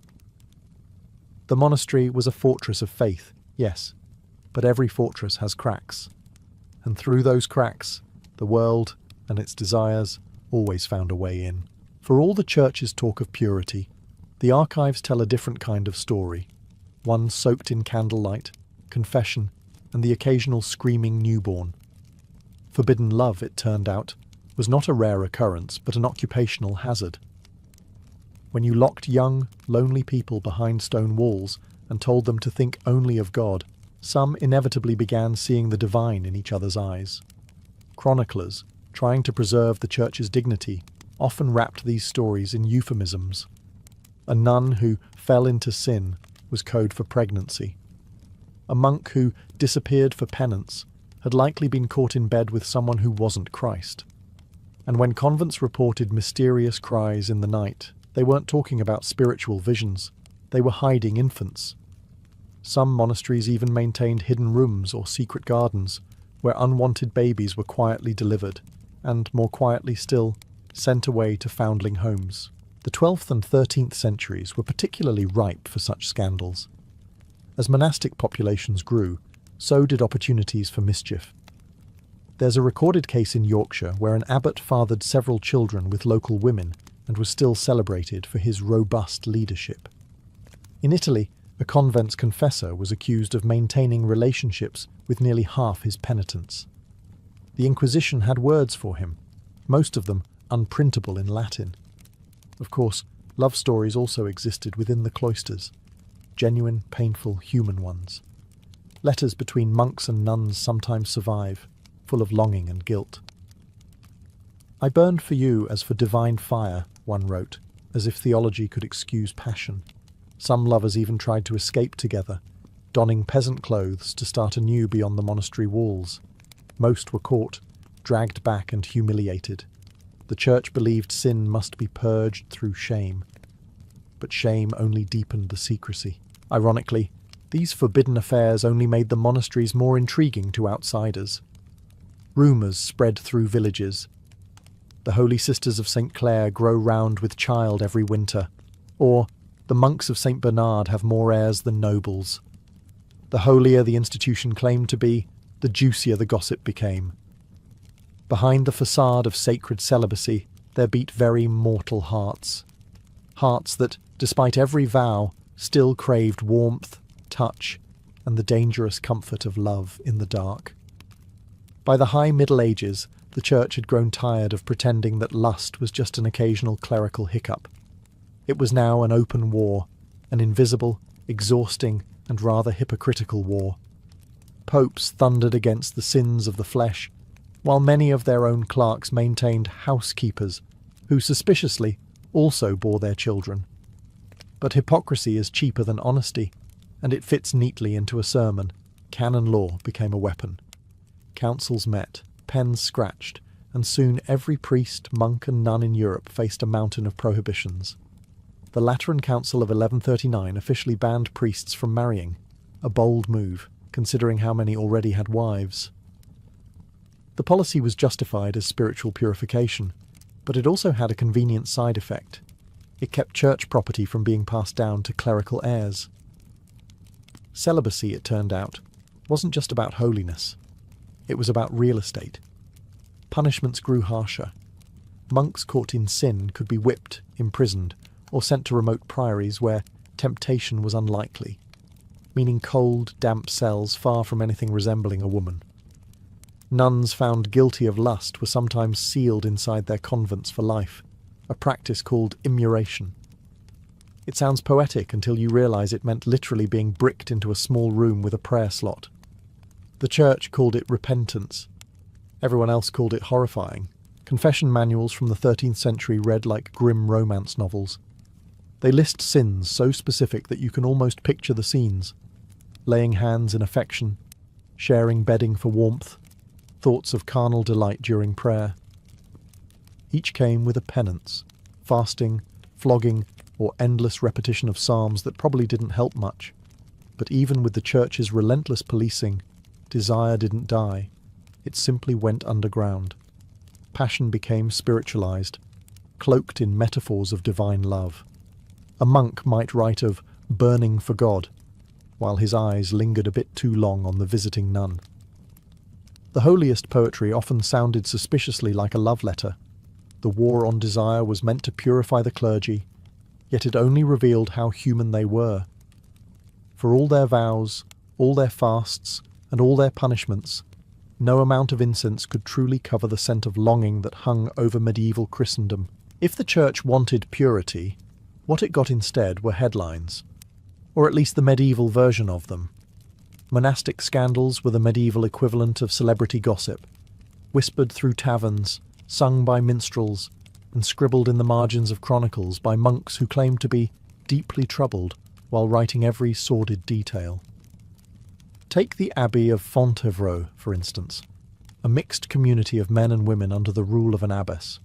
The monastery was a fortress of faith, yes, but every fortress has cracks, and through those cracks, the world and its desires always found a way in. For all the church's talk of purity, the archives tell a different kind of story, one soaked in candlelight, confession, and the occasional screaming newborn. Forbidden love, it turned out, was not a rare occurrence, but an occupational hazard. When you locked young, lonely people behind stone walls and told them to think only of God, some inevitably began seeing the divine in each other's eyes. Chroniclers, trying to preserve the church's dignity, often wrapped these stories in euphemisms. A nun who fell into sin was code for pregnancy. A monk who disappeared for penance had likely been caught in bed with someone who wasn't Christ. And when convents reported mysterious cries in the night, they weren't talking about spiritual visions. They were hiding infants. Some monasteries even maintained hidden rooms or secret gardens where unwanted babies were quietly delivered, and, more quietly still, sent away to foundling homes. The 12th and 13th centuries were particularly ripe for such scandals. As monastic populations grew, so did opportunities for mischief. There's a recorded case in Yorkshire where an abbot fathered several children with local women and was still celebrated for his robust leadership. In Italy, a convent's confessor was accused of maintaining relationships with nearly half his penitents. The Inquisition had words for him, most of them unprintable in Latin. Of course, love stories also existed within the cloisters, genuine, painful, human ones. Letters between monks and nuns sometimes survive, full of longing and guilt. "I burned for you as for divine fire," one wrote, as if theology could excuse passion. Some lovers even tried to escape together, donning peasant clothes to start anew beyond the monastery walls. Most were caught, dragged back and humiliated. The church believed sin must be purged through shame. But shame only deepened the secrecy. Ironically, these forbidden affairs only made the monasteries more intriguing to outsiders. Rumours spread through villages. The Holy Sisters of St. Clare grow round with child every winter, or the monks of St. Bernard have more heirs than nobles. The holier the institution claimed to be, the juicier the gossip became. Behind the facade of sacred celibacy, there beat very mortal hearts. Hearts that, despite every vow, still craved warmth, touch, and the dangerous comfort of love in the dark. By the high Middle Ages, the Church had grown tired of pretending that lust was just an occasional clerical hiccup. It was now an open war, an invisible, exhausting, and rather hypocritical war. Popes thundered against the sins of the flesh, while many of their own clerks maintained housekeepers, who suspiciously also bore their children. But hypocrisy is cheaper than honesty, and it fits neatly into a sermon. Canon law became a weapon. Councils met, pens scratched, and soon every priest, monk, and nun in Europe faced a mountain of prohibitions. The Lateran Council of 1139 officially banned priests from marrying, a bold move, considering how many already had wives. The policy was justified as spiritual purification, but it also had a convenient side effect. It kept church property from being passed down to clerical heirs. Celibacy, it turned out, wasn't just about holiness. It was about real estate. Punishments grew harsher. Monks caught in sin could be whipped, imprisoned, or sent to remote priories where temptation was unlikely, meaning cold, damp cells far from anything resembling a woman. Nuns found guilty of lust were sometimes sealed inside their convents for life, a practice called immuration. It sounds poetic until you realise it meant literally being bricked into a small room with a prayer slot. The Church called it repentance. Everyone else called it horrifying. Confession manuals from the 13th century read like grim romance novels. They list sins so specific that you can almost picture the scenes. Laying hands in affection, sharing bedding for warmth, thoughts of carnal delight during prayer. Each came with a penance, fasting, flogging, or endless repetition of psalms that probably didn't help much. But even with the Church's relentless policing, desire didn't die. It simply went underground. Passion became spiritualized, cloaked in metaphors of divine love. A monk might write of burning for God, while his eyes lingered a bit too long on the visiting nun. The holiest poetry often sounded suspiciously like a love letter. The war on desire was meant to purify the clergy, yet it only revealed how human they were. For all their vows, all their fasts, and all their punishments, no amount of incense could truly cover the scent of longing that hung over medieval Christendom. If the Church wanted purity, what it got instead were headlines, or at least the medieval version of them. Monastic scandals were the medieval equivalent of celebrity gossip, whispered through taverns, sung by minstrels, and scribbled in the margins of chronicles by monks who claimed to be deeply troubled while writing every sordid detail. Take the Abbey of Fontevraud, for instance, a mixed community of men and women under the rule of an abbess.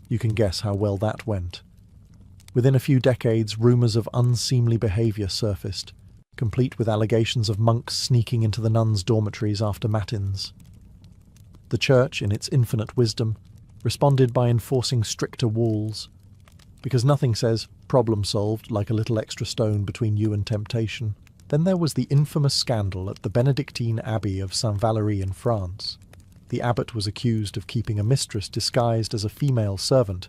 You can guess how well that went. Within a few decades, rumours of unseemly behaviour surfaced, complete with allegations of monks sneaking into the nuns' dormitories after matins. The Church, in its infinite wisdom, responded by enforcing stricter walls, because nothing says problem solved like a little extra stone between you and temptation. Then there was the infamous scandal at the Benedictine Abbey of Saint-Valery in France. The abbot was accused of keeping a mistress disguised as a female servant,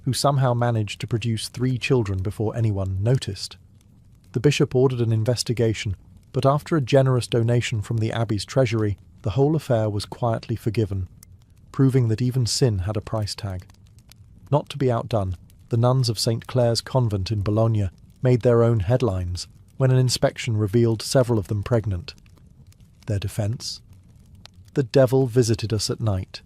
who somehow managed to produce 3 children before anyone noticed. The bishop ordered an investigation, but after a generous donation from the abbey's treasury, the whole affair was quietly forgiven, proving that even sin had a price tag. Not to be outdone, the nuns of St. Clare's convent in Bologna made their own headlines when an inspection revealed several of them pregnant. Their defence? The devil visited us at night.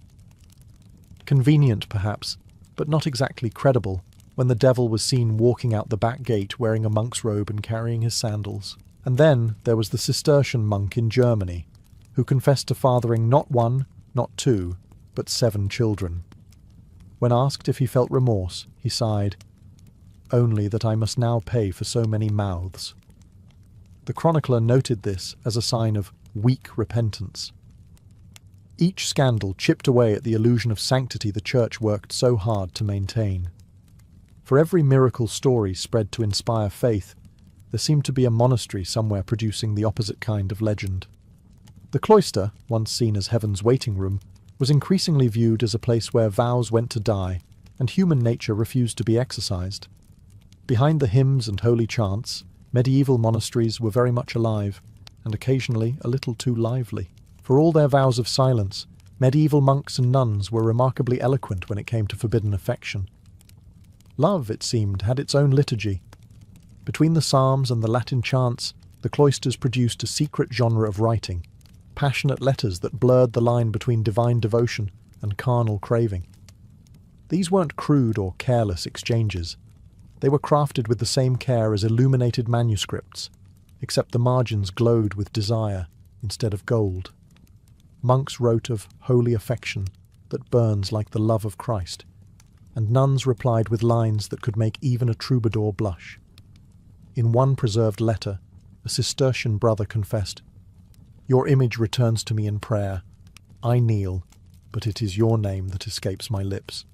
Convenient, perhaps, but not exactly credible, when the devil was seen walking out the back gate wearing a monk's robe and carrying his sandals. And then there was the Cistercian monk in Germany, who confessed to fathering not 1, not 2, but 7 children. When asked if he felt remorse, he sighed, "Only that I must now pay for so many mouths." The chronicler noted this as a sign of weak repentance. Each scandal chipped away at the illusion of sanctity the Church worked so hard to maintain. For every miracle story spread to inspire faith, there seemed to be a monastery somewhere producing the opposite kind of legend. The cloister, once seen as heaven's waiting room, was increasingly viewed as a place where vows went to die and human nature refused to be exercised. Behind the hymns and holy chants, medieval monasteries were very much alive, and occasionally a little too lively. For all their vows of silence, medieval monks and nuns were remarkably eloquent when it came to forbidden affection. Love, it seemed, had its own liturgy. Between the psalms and the Latin chants, the cloisters produced a secret genre of writing, passionate letters that blurred the line between divine devotion and carnal craving. These weren't crude or careless exchanges. They were crafted with the same care as illuminated manuscripts, except the margins glowed with desire instead of gold. Monks wrote of holy affection that burns like the love of Christ, and nuns replied with lines that could make even a troubadour blush. In one preserved letter, a Cistercian brother confessed, "Your image returns to me in prayer. I kneel, but it is your name that escapes my lips."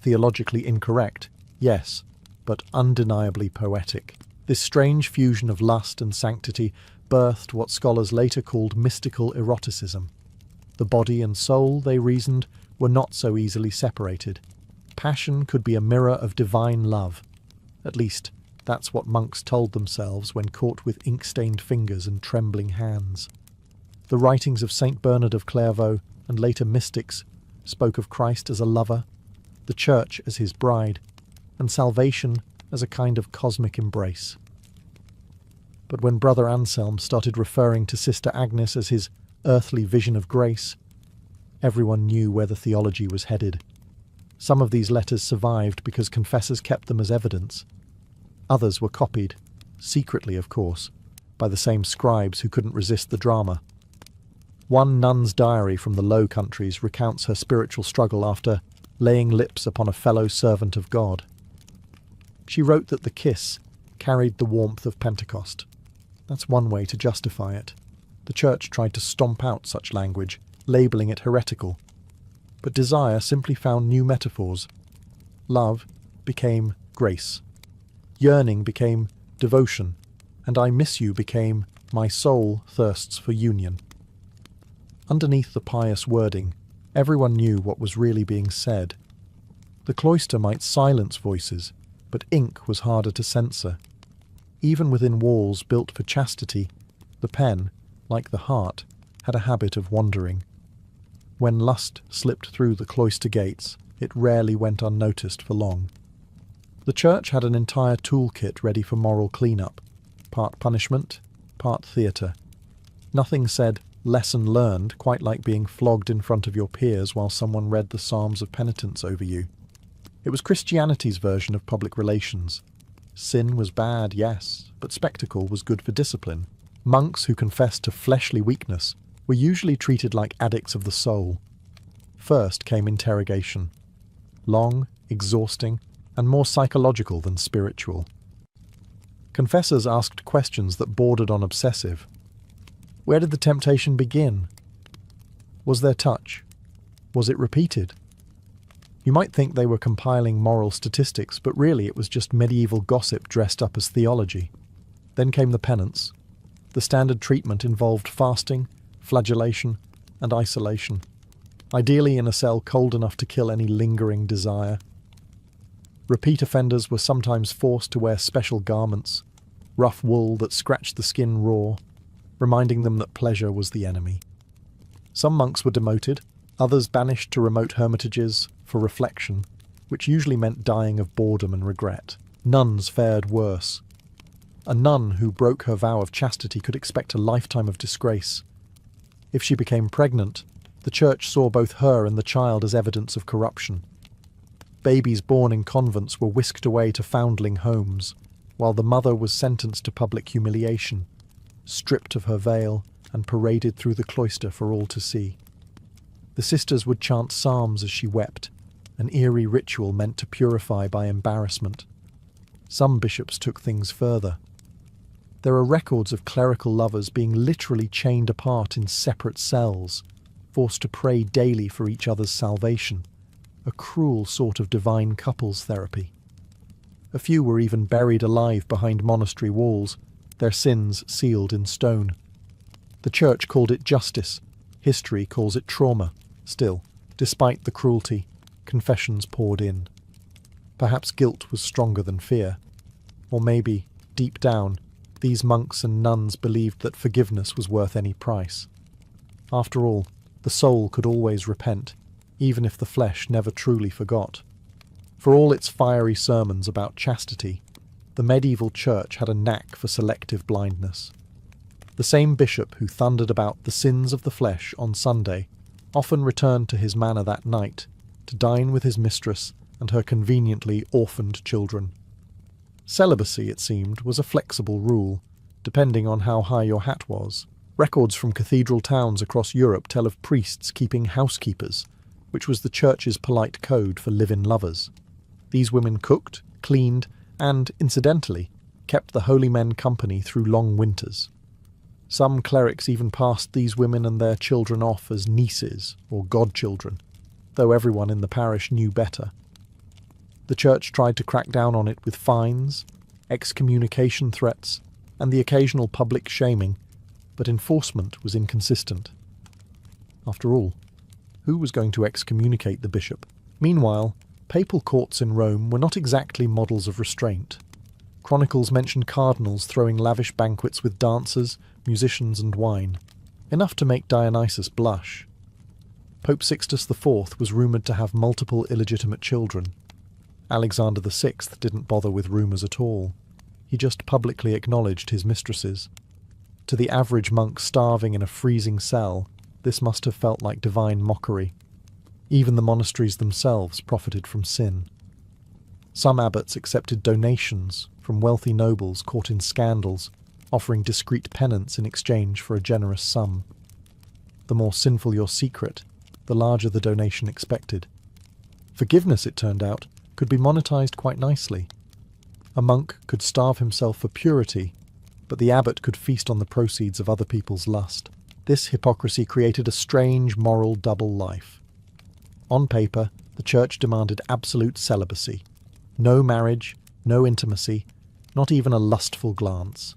Theologically incorrect, yes, but undeniably poetic. This strange fusion of lust and sanctity birthed what scholars later called mystical eroticism. The body and soul, they reasoned, were not so easily separated. Passion could be a mirror of divine love. At least, that's what monks told themselves when caught with ink-stained fingers and trembling hands. The writings of Saint Bernard of Clairvaux and later mystics spoke of Christ as a lover, the Church as his bride, and salvation as a kind of cosmic embrace. But when Brother Anselm started referring to Sister Agnes as his earthly vision of grace, everyone knew where the theology was headed. Some of these letters survived because confessors kept them as evidence. Others were copied, secretly of course, by the same scribes who couldn't resist the drama. One nun's diary from the Low Countries recounts her spiritual struggle after laying lips upon a fellow servant of God. She wrote that the kiss carried the warmth of Pentecost. That's one way to justify it. The Church tried to stomp out such language, labelling it heretical. But desire simply found new metaphors. Love became grace. Yearning became devotion. And I miss you became my soul thirsts for union. Underneath the pious wording, everyone knew what was really being said. The cloister might silence voices, but ink was harder to censor. Even within walls built for chastity, the pen, like the heart, had a habit of wandering. When lust slipped through the cloister gates, it rarely went unnoticed for long. The Church had an entire toolkit ready for moral cleanup, part punishment, part theatre. Nothing said, lesson learned, quite like being flogged in front of your peers while someone read the Psalms of penitence over you. It was Christianity's version of public relations. Sin was bad, yes, but spectacle was good for discipline. Monks who confessed to fleshly weakness were usually treated like addicts of the soul. First came interrogation. Long, exhausting, and more psychological than spiritual. Confessors asked questions that bordered on obsessive. Where did the temptation begin? Was there touch? Was it repeated? You might think they were compiling moral statistics, but really it was just medieval gossip dressed up as theology. Then came the penance. The standard treatment involved fasting, flagellation, and isolation, ideally in a cell cold enough to kill any lingering desire. Repeat offenders were sometimes forced to wear special garments, rough wool that scratched the skin raw, reminding them that pleasure was the enemy. Some monks were demoted, others banished to remote hermitages for reflection, which usually meant dying of boredom and regret. Nuns fared worse. A nun who broke her vow of chastity could expect a lifetime of disgrace. If she became pregnant, the Church saw both her and the child as evidence of corruption. Babies born in convents were whisked away to foundling homes, while the mother was sentenced to public humiliation, stripped of her veil and paraded through the cloister for all to see. The sisters would chant psalms as she wept, an eerie ritual meant to purify by embarrassment. Some bishops took things further. There are records of clerical lovers being literally chained apart in separate cells, forced to pray daily for each other's salvation, a cruel sort of divine couples therapy. A few were even buried alive behind monastery walls, their sins sealed in stone. The Church called it justice, history calls it trauma. Still, despite the cruelty, confessions poured in. Perhaps guilt was stronger than fear. Or maybe, deep down, these monks and nuns believed that forgiveness was worth any price. After all, the soul could always repent, even if the flesh never truly forgot. For all its fiery sermons about chastity, the medieval church had a knack for selective blindness. The same bishop who thundered about the sins of the flesh on Sunday often returned to his manor that night to dine with his mistress and her conveniently orphaned children. Celibacy, it seemed, was a flexible rule, depending on how high your hat was. Records from cathedral towns across Europe tell of priests keeping housekeepers, which was the church's polite code for live-in lovers. These women cooked, cleaned, and, incidentally, kept the holy men company through long winters. Some clerics even passed these women and their children off as nieces or godchildren, though everyone in the parish knew better. The church tried to crack down on it with fines, excommunication threats, and the occasional public shaming, but enforcement was inconsistent. After all, who was going to excommunicate the bishop? Meanwhile, papal courts in Rome were not exactly models of restraint. Chronicles mention cardinals throwing lavish banquets with dancers, musicians and wine, enough to make Dionysus blush. Pope Sixtus IV was rumoured to have multiple illegitimate children. Alexander VI didn't bother with rumours at all. He just publicly acknowledged his mistresses. To the average monk starving in a freezing cell, this must have felt like divine mockery. Even the monasteries themselves profited from sin. Some abbots accepted donations from wealthy nobles caught in scandals, offering discreet penance in exchange for a generous sum. The more sinful your secret, the larger the donation expected. Forgiveness, it turned out, could be monetized quite nicely. A monk could starve himself for purity, but the abbot could feast on the proceeds of other people's lust. This hypocrisy created a strange moral double life. On paper, the church demanded absolute celibacy. No marriage, no intimacy, not even a lustful glance.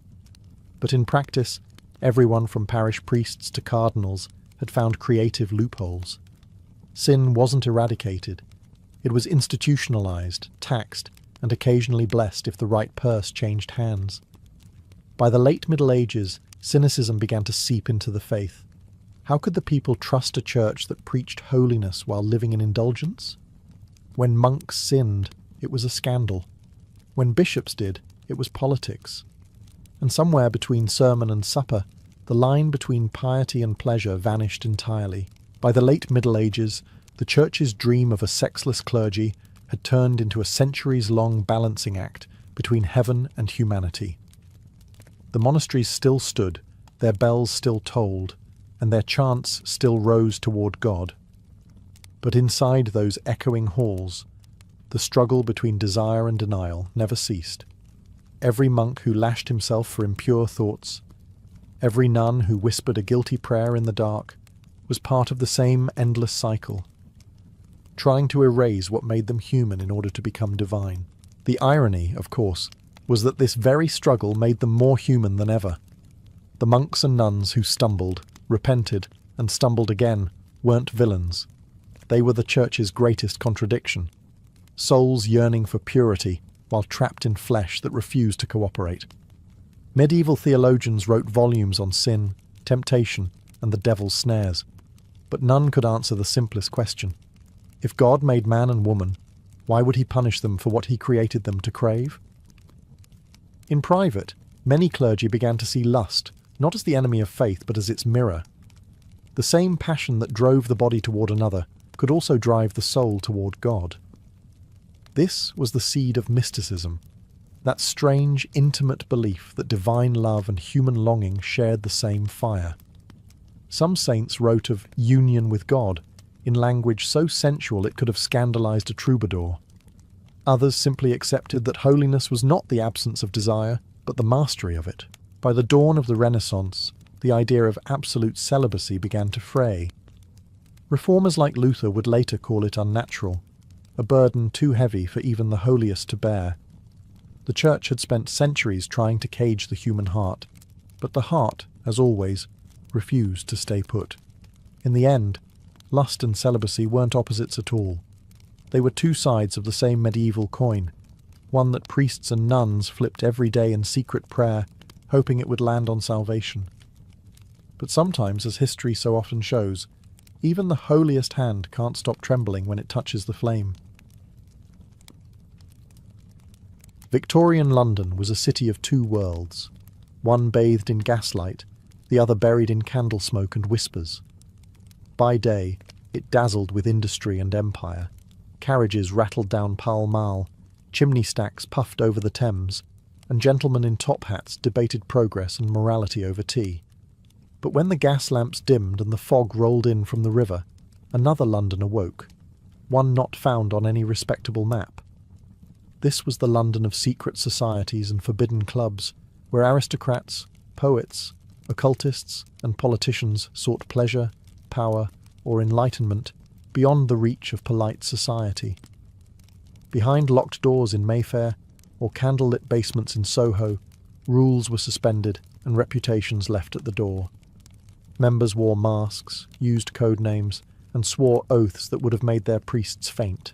But in practice, everyone from parish priests to cardinals had found creative loopholes. Sin wasn't eradicated. It was institutionalized, taxed, and occasionally blessed if the right purse changed hands. By the late Middle Ages, cynicism began to seep into the faith. How could the people trust a church that preached holiness while living in indulgence? When monks sinned, it was a scandal. When bishops did, it was politics. And somewhere between sermon and supper, the line between piety and pleasure vanished entirely. By the late Middle Ages, the church's dream of a sexless clergy had turned into a centuries-long balancing act between heaven and humanity. The monasteries still stood, their bells still tolled, and their chants still rose toward God. But inside those echoing halls, the struggle between desire and denial never ceased. Every monk who lashed himself for impure thoughts, every nun who whispered a guilty prayer in the dark, was part of the same endless cycle, trying to erase what made them human in order to become divine. The irony, of course, was that this very struggle made them more human than ever. The monks and nuns who stumbled, repented, and stumbled again weren't villains. They were the church's greatest contradiction. Souls yearning for purity while trapped in flesh that refused to cooperate. Medieval theologians wrote volumes on sin, temptation, and the devil's snares, but none could answer the simplest question. If God made man and woman, why would he punish them for what he created them to crave? In private, many clergy began to see lust, not as the enemy of faith, but as its mirror. The same passion that drove the body toward another could also drive the soul toward God. This was the seed of mysticism, that strange, intimate belief that divine love and human longing shared the same fire. Some saints wrote of union with God in language so sensual it could have scandalized a troubadour. Others simply accepted that holiness was not the absence of desire, but the mastery of it. By the dawn of the Renaissance, the idea of absolute celibacy began to fray. Reformers like Luther would later call it unnatural, a burden too heavy for even the holiest to bear. The Church had spent centuries trying to cage the human heart, but the heart, as always, refused to stay put. In the end, lust and celibacy weren't opposites at all. They were two sides of the same medieval coin, one that priests and nuns flipped every day in secret prayer, hoping it would land on salvation. But sometimes, as history so often shows, even the holiest hand can't stop trembling when it touches the flame. Victorian London was a city of two worlds, one bathed in gaslight, the other buried in candle smoke and whispers. By day, it dazzled with industry and empire. Carriages rattled down Pall Mall, chimney stacks puffed over the Thames, and gentlemen in top hats debated progress and morality over tea. But when the gas lamps dimmed and the fog rolled in from the river, another London awoke, one not found on any respectable map. This was the London of secret societies and forbidden clubs, where aristocrats, poets, occultists, and politicians sought pleasure, power, or enlightenment beyond the reach of polite society. Behind locked doors in Mayfair, or candlelit basements in Soho, rules were suspended and reputations left at the door. Members wore masks, used code names, and swore oaths that would have made their priests faint.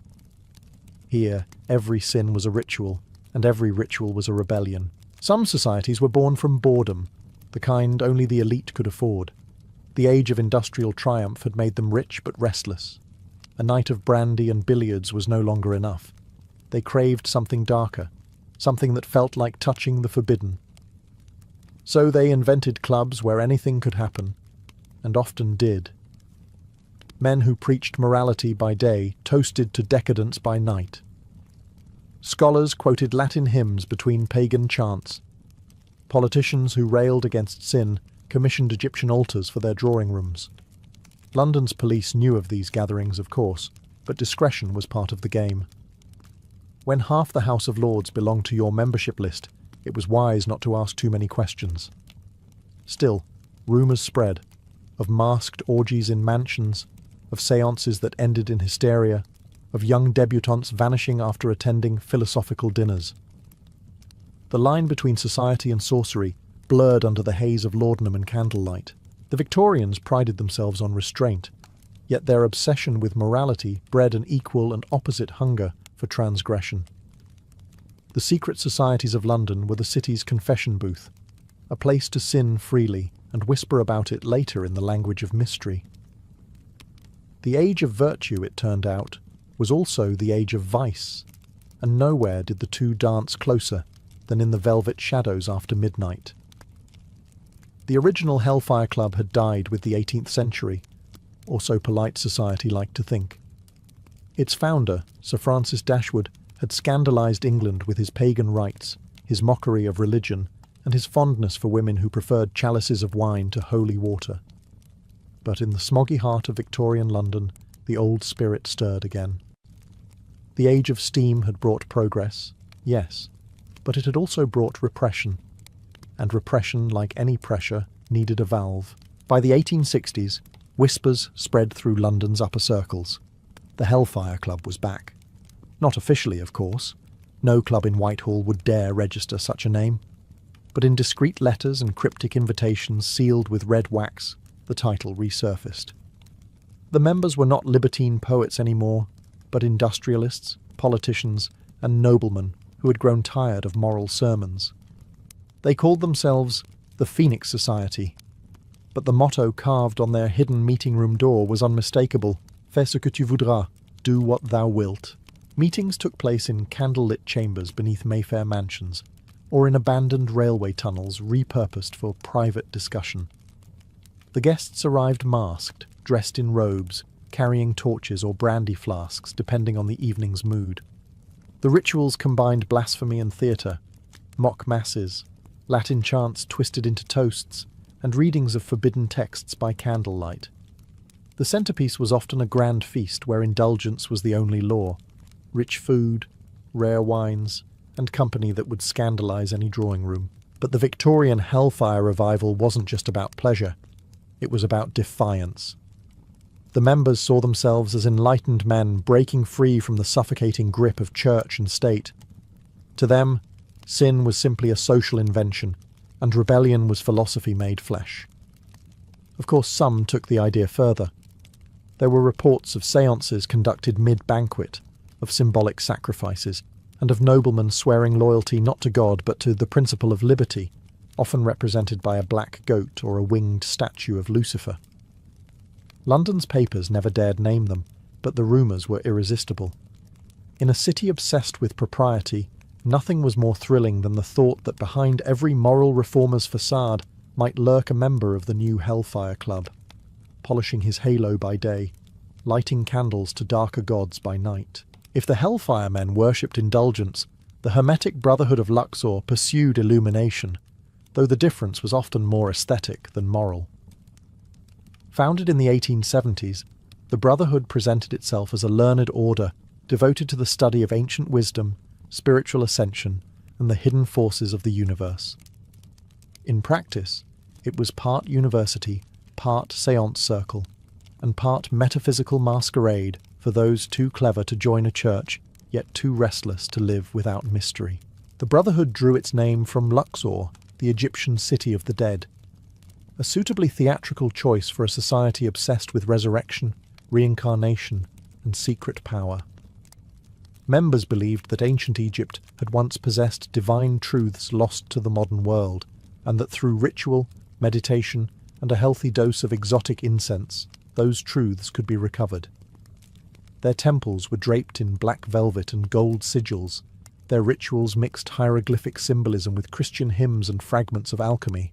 Here, every sin was a ritual, and every ritual was a rebellion. Some societies were born from boredom, the kind only the elite could afford. The age of industrial triumph had made them rich but restless. A night of brandy and billiards was no longer enough. They craved something darker, something that felt like touching the forbidden. So they invented clubs where anything could happen, and often did. Men who preached morality by day toasted to decadence by night. Scholars quoted Latin hymns between pagan chants. Politicians who railed against sin commissioned Egyptian altars for their drawing rooms. London's police knew of these gatherings, of course, but discretion was part of the game. When half the House of Lords belonged to your membership list, it was wise not to ask too many questions. Still, rumours spread, of masked orgies in mansions, of séances that ended in hysteria, of young debutantes vanishing after attending philosophical dinners. The line between society and sorcery blurred under the haze of laudanum and candlelight. The Victorians prided themselves on restraint, yet their obsession with morality bred an equal and opposite hunger for transgression. The secret societies of London were the city's confession booth, a place to sin freely and whisper about it later in the language of mystery. The age of virtue, it turned out, was also the age of vice, and nowhere did the two dance closer than in the velvet shadows after midnight. The original Hellfire Club had died with the 18th century, or so polite society liked to think. Its founder, Sir Francis Dashwood, had scandalised England with his pagan rites, his mockery of religion, and his fondness for women who preferred chalices of wine to holy water. But in the smoggy heart of Victorian London, the old spirit stirred again. The age of steam had brought progress, yes, but it had also brought repression. And repression, like any pressure, needed a valve. By the 1860s, whispers spread through London's upper circles. The Hellfire Club was back. Not officially, of course. No club in Whitehall would dare register such a name. But in discreet letters and cryptic invitations sealed with red wax, the title resurfaced. The members were not libertine poets anymore, but industrialists, politicians, and noblemen who had grown tired of moral sermons. They called themselves the Phoenix Society, but the motto carved on their hidden meeting room door was unmistakable: Fais ce que tu voudras, do what thou wilt. Meetings took place in candle-lit chambers beneath Mayfair mansions, or in abandoned railway tunnels repurposed for private discussion. The guests arrived masked, dressed in robes, carrying torches or brandy flasks depending on the evening's mood. The rituals combined blasphemy and theatre, mock masses, Latin chants twisted into toasts, and readings of forbidden texts by candlelight. The centrepiece was often a grand feast where indulgence was the only law: rich food, rare wines, and company that would scandalise any drawing room. But the Victorian Hellfire revival wasn't just about pleasure. It was about defiance. The members saw themselves as enlightened men breaking free from the suffocating grip of church and state. To them, sin was simply a social invention, and rebellion was philosophy made flesh. Of course, some took the idea further. There were reports of séances conducted mid-banquet, of symbolic sacrifices, and of noblemen swearing loyalty not to God but to the principle of liberty, often represented by a black goat or a winged statue of Lucifer. London's papers never dared name them, but the rumours were irresistible. In a city obsessed with propriety, nothing was more thrilling than the thought that behind every moral reformer's facade might lurk a member of the new Hellfire Club, polishing his halo by day, lighting candles to darker gods by night. If the Hellfire men worshipped indulgence, the Hermetic Brotherhood of Luxor pursued illumination, though the difference was often more aesthetic than moral. Founded in the 1870s, the Brotherhood presented itself as a learned order devoted to the study of ancient wisdom, spiritual ascension, and the hidden forces of the universe. In practice, it was part university, part séance circle, and part metaphysical masquerade for those too clever to join a church, yet too restless to live without mystery. The Brotherhood drew its name from Luxor, the Egyptian city of the dead, a suitably theatrical choice for a society obsessed with resurrection, reincarnation, and secret power. Members believed that ancient Egypt had once possessed divine truths lost to the modern world, and that through ritual, meditation, and a healthy dose of exotic incense, those truths could be recovered. Their temples were draped in black velvet and gold sigils. Their rituals mixed hieroglyphic symbolism with Christian hymns and fragments of alchemy.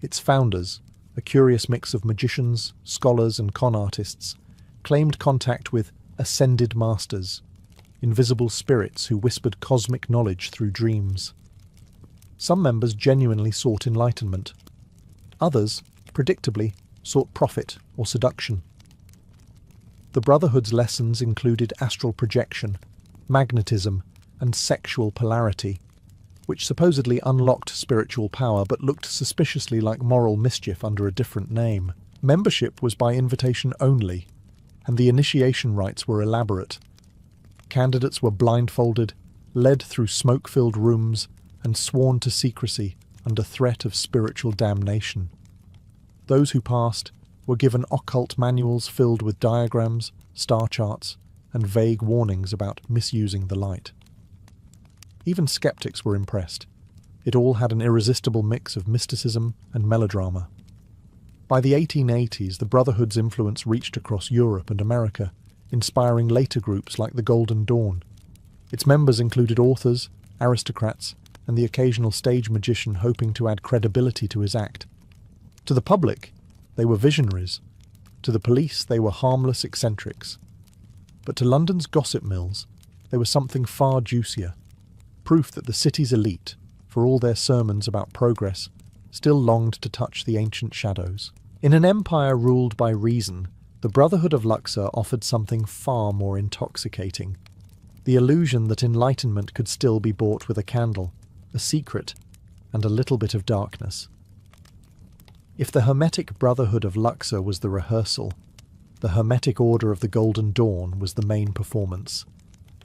Its founders, a curious mix of magicians, scholars, and con artists, claimed contact with ascended masters, invisible spirits who whispered cosmic knowledge through dreams. Some members genuinely sought enlightenment. Others, predictably, sought profit or seduction. The Brotherhood's lessons included astral projection, magnetism, and sexual polarity, which supposedly unlocked spiritual power but looked suspiciously like moral mischief under a different name. Membership was by invitation only, and the initiation rites were elaborate. Candidates were blindfolded, led through smoke-filled rooms, and sworn to secrecy under threat of spiritual damnation. Those who passed were given occult manuals filled with diagrams, star charts, and vague warnings about misusing the light. Even skeptics were impressed. It all had an irresistible mix of mysticism and melodrama. By the 1880s, the Brotherhood's influence reached across Europe and America, inspiring later groups like the Golden Dawn. Its members included authors, aristocrats, and the occasional stage magician hoping to add credibility to his act. To the public, they were visionaries. To the police, they were harmless eccentrics. But to London's gossip mills, they were something far juicier. Proof that the city's elite, for all their sermons about progress, still longed to touch the ancient shadows. In an empire ruled by reason, the Brotherhood of Luxor offered something far more intoxicating. The illusion that enlightenment could still be bought with a candle, a secret, and a little bit of darkness. If the Hermetic Brotherhood of Luxor was the rehearsal, the Hermetic Order of the Golden Dawn was the main performance,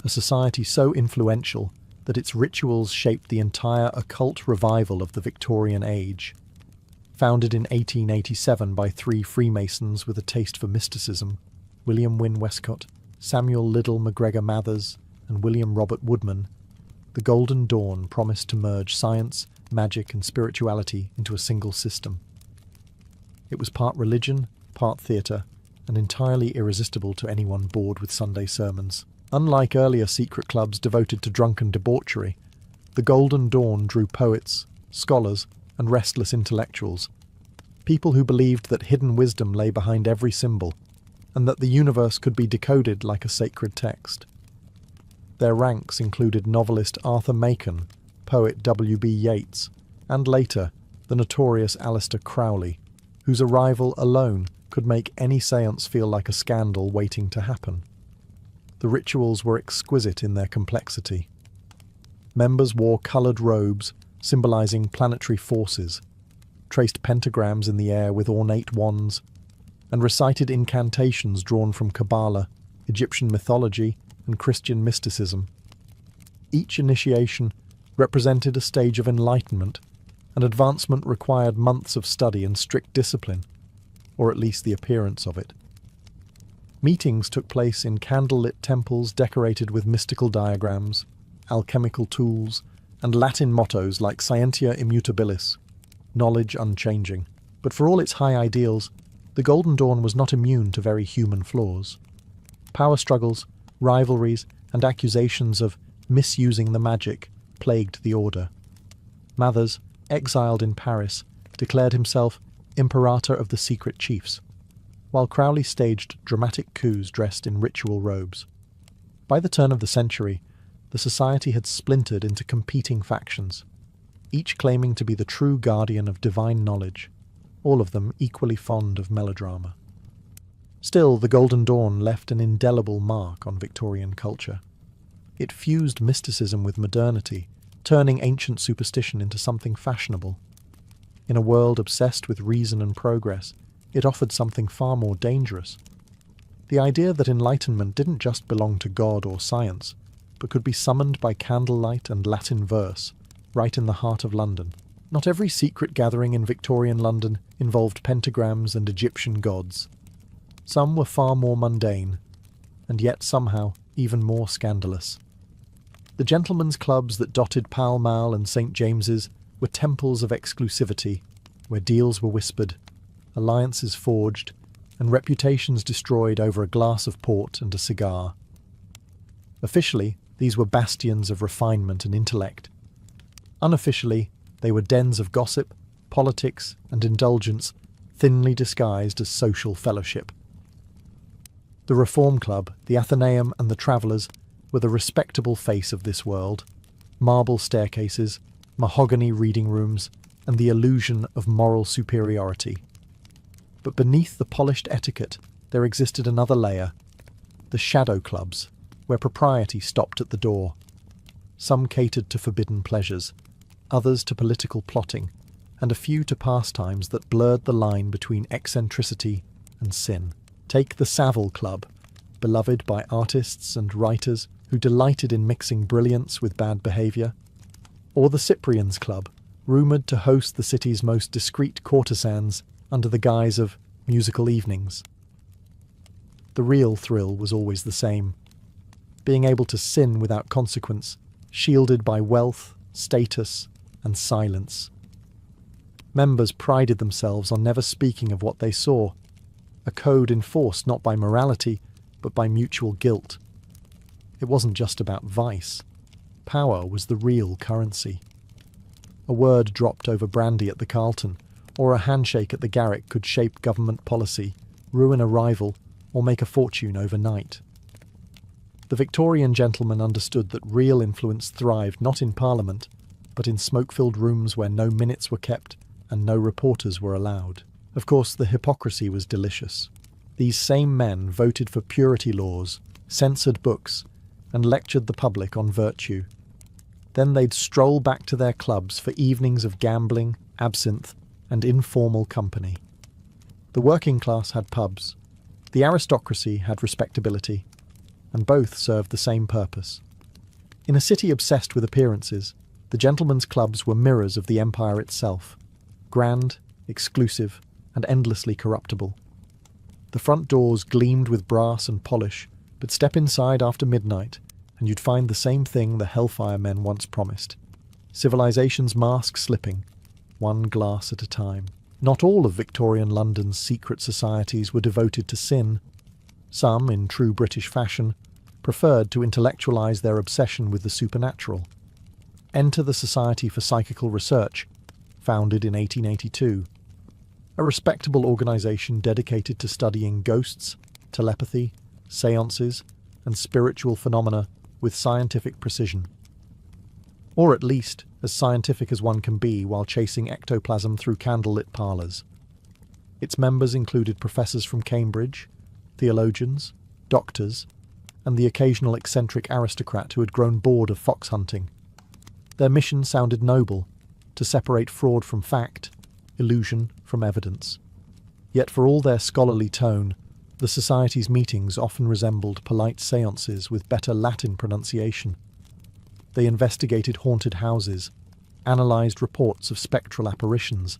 a society so influential that its rituals shaped the entire occult revival of the Victorian age. Founded in 1887 by three Freemasons with a taste for mysticism, William Wynne Westcott, Samuel Liddell MacGregor Mathers, and William Robert Woodman, the Golden Dawn promised to merge science, magic, and spirituality into a single system. It was part religion, part theatre, and entirely irresistible to anyone bored with Sunday sermons. Unlike earlier secret clubs devoted to drunken debauchery, the Golden Dawn drew poets, scholars, and restless intellectuals, people who believed that hidden wisdom lay behind every symbol, and that the universe could be decoded like a sacred text. Their ranks included novelist Arthur Machen, poet W.B. Yeats, and later, the notorious Aleister Crowley, whose arrival alone could make any séance feel like a scandal waiting to happen. The rituals were exquisite in their complexity. Members wore coloured robes symbolising planetary forces, traced pentagrams in the air with ornate wands, and recited incantations drawn from Kabbalah, Egyptian mythology, and Christian mysticism. Each initiation represented a stage of enlightenment, and advancement required months of study and strict discipline, or at least the appearance of it. Meetings took place in candlelit temples decorated with mystical diagrams, alchemical tools, and Latin mottos like Scientia immutabilis, knowledge unchanging. But for all its high ideals, the Golden Dawn was not immune to very human flaws. Power struggles, rivalries, and accusations of misusing the magic plagued the order. Mathers, exiled in Paris, declared himself Imperator of the Secret Chiefs, while Crowley staged dramatic coups dressed in ritual robes. By the turn of the century, the society had splintered into competing factions, each claiming to be the true guardian of divine knowledge, all of them equally fond of melodrama. Still, the Golden Dawn left an indelible mark on Victorian culture. It fused mysticism with modernity, turning ancient superstition into something fashionable. In a world obsessed with reason and progress, it offered something far more dangerous. The idea that enlightenment didn't just belong to God or science, but could be summoned by candlelight and Latin verse, right in the heart of London. Not every secret gathering in Victorian London involved pentagrams and Egyptian gods. Some were far more mundane, and yet somehow even more scandalous. The gentlemen's clubs that dotted Pall Mall and St. James's were temples of exclusivity, where deals were whispered, alliances forged, and reputations destroyed over a glass of port and a cigar. Officially, these were bastions of refinement and intellect. Unofficially, they were dens of gossip, politics, and indulgence, thinly disguised as social fellowship. The Reform Club, the Athenaeum, and the Travellers were the respectable face of this world: marble staircases, mahogany reading rooms, and the illusion of moral superiority. But beneath the polished etiquette, there existed another layer: the shadow clubs, where propriety stopped at the door. Some catered to forbidden pleasures, others to political plotting, and a few to pastimes that blurred the line between eccentricity and sin. Take the Savile Club, beloved by artists and writers who delighted in mixing brilliance with bad behaviour, or the Cyprian's Club, rumoured to host the city's most discreet courtesans under the guise of musical evenings. The real thrill was always the same: being able to sin without consequence, shielded by wealth, status, and silence. Members prided themselves on never speaking of what they saw, a code enforced not by morality, but by mutual guilt. It wasn't just about vice. Power was the real currency. A word dropped over brandy at the Carlton, or a handshake at the Garrick could shape government policy, ruin a rival, or make a fortune overnight. The Victorian gentleman understood that real influence thrived not in Parliament, but in smoke-filled rooms where no minutes were kept and no reporters were allowed. Of course, the hypocrisy was delicious. These same men voted for purity laws, censored books, and lectured the public on virtue. Then they'd stroll back to their clubs for evenings of gambling, absinthe, and informal company. The working class had pubs. The aristocracy had respectability, and both served the same purpose. In a city obsessed with appearances, the gentlemen's clubs were mirrors of the empire itself, grand, exclusive, and endlessly corruptible. The front doors gleamed with brass and polish, but step inside after midnight, and you'd find the same thing the Hellfire men once promised: civilization's mask slipping, one glass at a time. Not all of Victorian London's secret societies were devoted to sin. Some, in true British fashion, preferred to intellectualize their obsession with the supernatural. Enter the Society for Psychical Research, founded in 1882. A respectable organization dedicated to studying ghosts, telepathy, seances, and spiritual phenomena with scientific precision. Or at least as scientific as one can be while chasing ectoplasm through candlelit parlours. Its members included professors from Cambridge, theologians, doctors, and the occasional eccentric aristocrat who had grown bored of fox hunting. Their mission sounded noble: to separate fraud from fact, illusion from evidence. Yet for all their scholarly tone, the Society's meetings often resembled polite seances with better Latin pronunciation. They investigated haunted houses, analysed reports of spectral apparitions,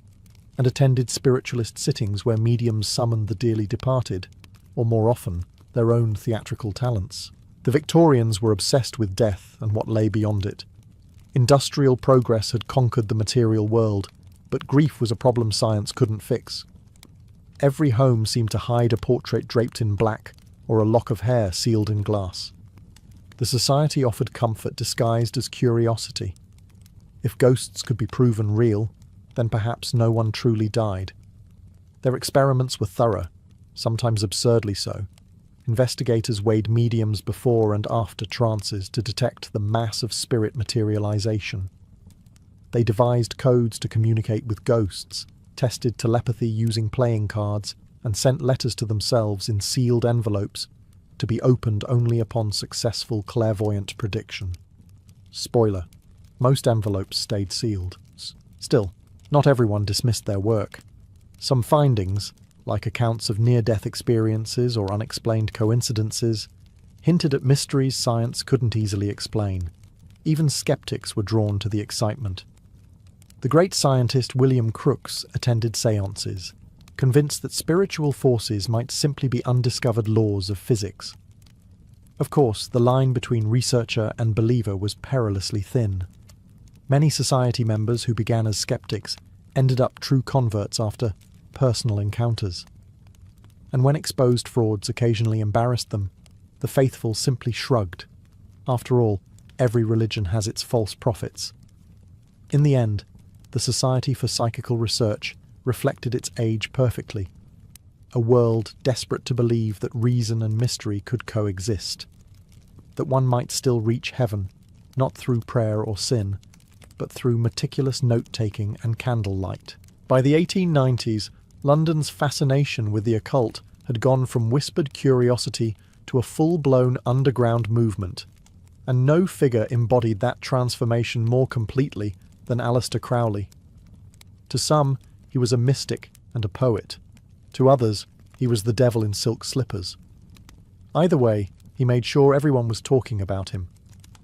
and attended spiritualist sittings where mediums summoned the dearly departed, or more often, their own theatrical talents. The Victorians were obsessed with death and what lay beyond it. Industrial progress had conquered the material world, but grief was a problem science couldn't fix. Every home seemed to hide a portrait draped in black or a lock of hair sealed in glass. The society offered comfort disguised as curiosity. If ghosts could be proven real, then perhaps no one truly died. Their experiments were thorough, sometimes absurdly so. Investigators weighed mediums before and after trances to detect the mass of spirit materialization. They devised codes to communicate with ghosts, tested telepathy using playing cards, and sent letters to themselves in sealed envelopes to be opened only upon successful clairvoyant prediction. Spoiler: most envelopes stayed sealed. Still, not everyone dismissed their work. Some findings, like accounts of near-death experiences or unexplained coincidences, hinted at mysteries science couldn't easily explain. Even skeptics were drawn to the excitement. The great scientist William Crookes attended seances, convinced that spiritual forces might simply be undiscovered laws of physics. Of course, the line between researcher and believer was perilously thin. Many society members who began as skeptics ended up true converts after personal encounters. And when exposed frauds occasionally embarrassed them, the faithful simply shrugged. After all, every religion has its false prophets. In the end, the Society for Psychical Research reflected its age perfectly. A world desperate to believe that reason and mystery could coexist. That one might still reach heaven, not through prayer or sin, but through meticulous note-taking and candlelight. By the 1890s, London's fascination with the occult had gone from whispered curiosity to a full-blown underground movement, and no figure embodied that transformation more completely than Aleister Crowley. To some, he was a mystic and a poet. To others, he was the devil in silk slippers. Either way, he made sure everyone was talking about him.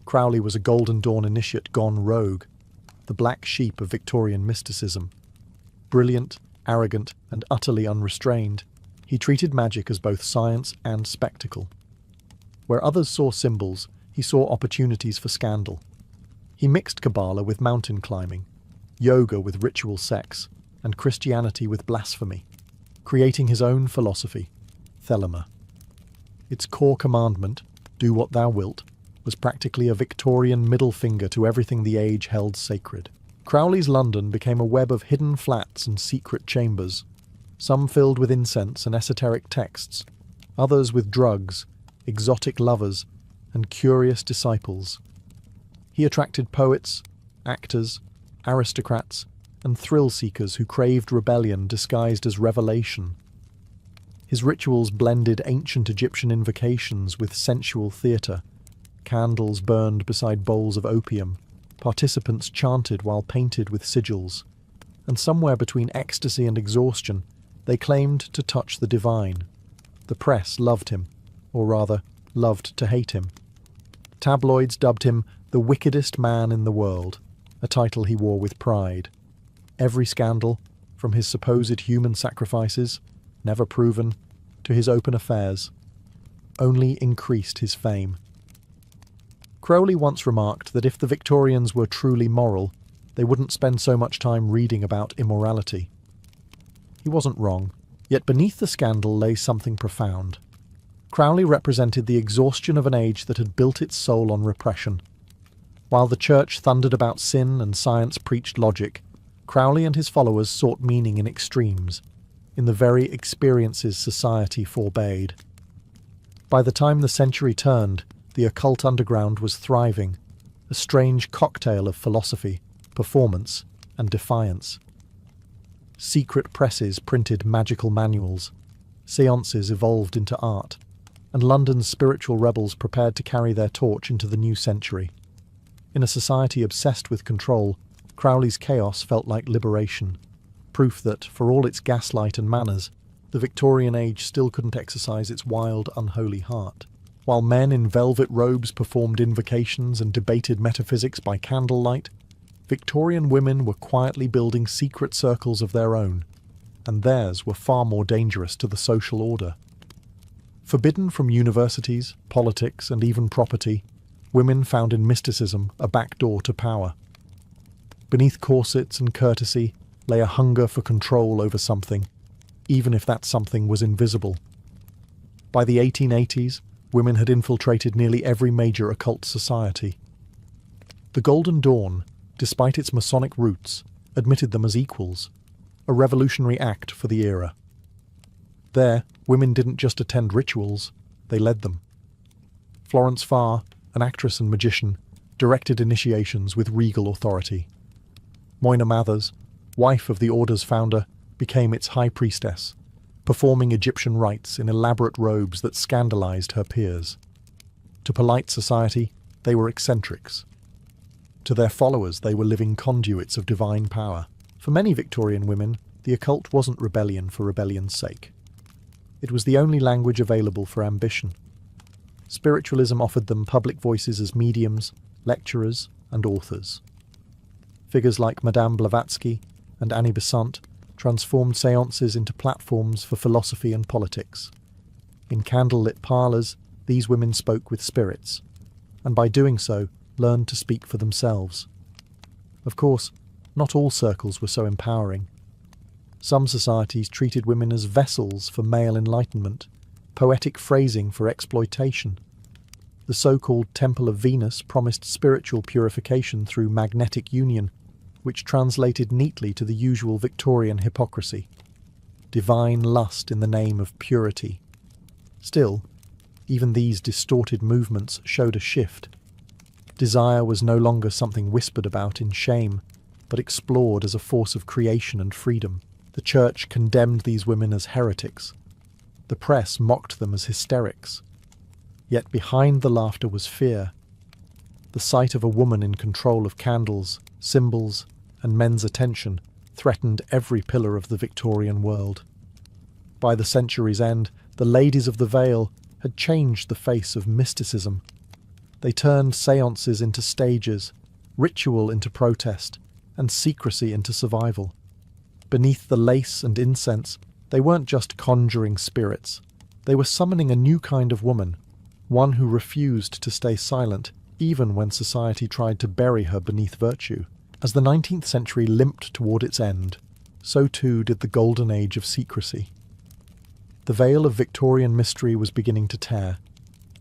Crowley was a Golden Dawn initiate gone rogue, the black sheep of Victorian mysticism. Brilliant, arrogant, and utterly unrestrained, he treated magic as both science and spectacle. Where others saw symbols, he saw opportunities for scandal. He mixed Kabbalah with mountain climbing, yoga with ritual sex, and Christianity with blasphemy, creating his own philosophy, Thelema. Its core commandment, do what thou wilt, was practically a Victorian middle finger to everything the age held sacred. Crowley's London became a web of hidden flats and secret chambers, some filled with incense and esoteric texts, others with drugs, exotic lovers, and curious disciples. He attracted poets, actors, aristocrats, and thrill-seekers who craved rebellion disguised as revelation. His rituals blended ancient Egyptian invocations with sensual theatre. Candles burned beside bowls of opium, participants chanted while painted with sigils, and somewhere between ecstasy and exhaustion, they claimed to touch the divine. The press loved him, or rather, loved to hate him. Tabloids dubbed him the wickedest man in the world, a title he wore with pride. Every scandal, from his supposed human sacrifices, never proven, to his open affairs, only increased his fame. Crowley once remarked that if the Victorians were truly moral, they wouldn't spend so much time reading about immorality. He wasn't wrong, yet beneath the scandal lay something profound. Crowley represented the exhaustion of an age that had built its soul on repression. While the church thundered about sin and science preached logic, Crowley and his followers sought meaning in extremes, in the very experiences society forbade. By the time the century turned, the occult underground was thriving, a strange cocktail of philosophy, performance, and defiance. Secret presses printed magical manuals, seances evolved into art, and London's spiritual rebels prepared to carry their torch into the new century. In a society obsessed with control, Crowley's chaos felt like liberation, proof that, for all its gaslight and manners, the Victorian age still couldn't exercise its wild, unholy heart. While men in velvet robes performed invocations and debated metaphysics by candlelight, Victorian women were quietly building secret circles of their own, and theirs were far more dangerous to the social order. Forbidden from universities, politics, and even property, women found in mysticism a backdoor to power. Beneath corsets and courtesy lay a hunger for control over something, even if that something was invisible. By the 1880s, women had infiltrated nearly every major occult society. The Golden Dawn, despite its Masonic roots, admitted them as equals, a revolutionary act for the era. There, women didn't just attend rituals, they led them. Florence Farr, an actress and magician, directed initiations with regal authority. Moina Mathers, wife of the order's founder, became its high priestess, performing Egyptian rites in elaborate robes that scandalized her peers. To polite society, they were eccentrics. To their followers, they were living conduits of divine power. For many Victorian women, the occult wasn't rebellion for rebellion's sake. It was the only language available for ambition. Spiritualism offered them public voices as mediums, lecturers, and authors. Figures like Madame Blavatsky and Annie Besant transformed séances into platforms for philosophy and politics. In candlelit parlours, these women spoke with spirits, and by doing so, learned to speak for themselves. Of course, not all circles were so empowering. Some societies treated women as vessels for male enlightenment, poetic phrasing for exploitation. The so-called Temple of Venus promised spiritual purification through magnetic union, which translated neatly to the usual Victorian hypocrisy. Divine lust in the name of purity. Still, even these distorted movements showed a shift. Desire was no longer something whispered about in shame, but explored as a force of creation and freedom. The Church condemned these women as heretics. The press mocked them as hysterics. Yet behind the laughter was fear. The sight of a woman in control of candles, symbols, and men's attention threatened every pillar of the Victorian world. By the century's end, the ladies of the veil had changed the face of mysticism. They turned séances into stages, ritual into protest, and secrecy into survival. Beneath the lace and incense, they weren't just conjuring spirits. They were summoning a new kind of woman, one who refused to stay silent, even when society tried to bury her beneath virtue. As the 19th century limped toward its end, so too did the golden age of secrecy. The veil of Victorian mystery was beginning to tear,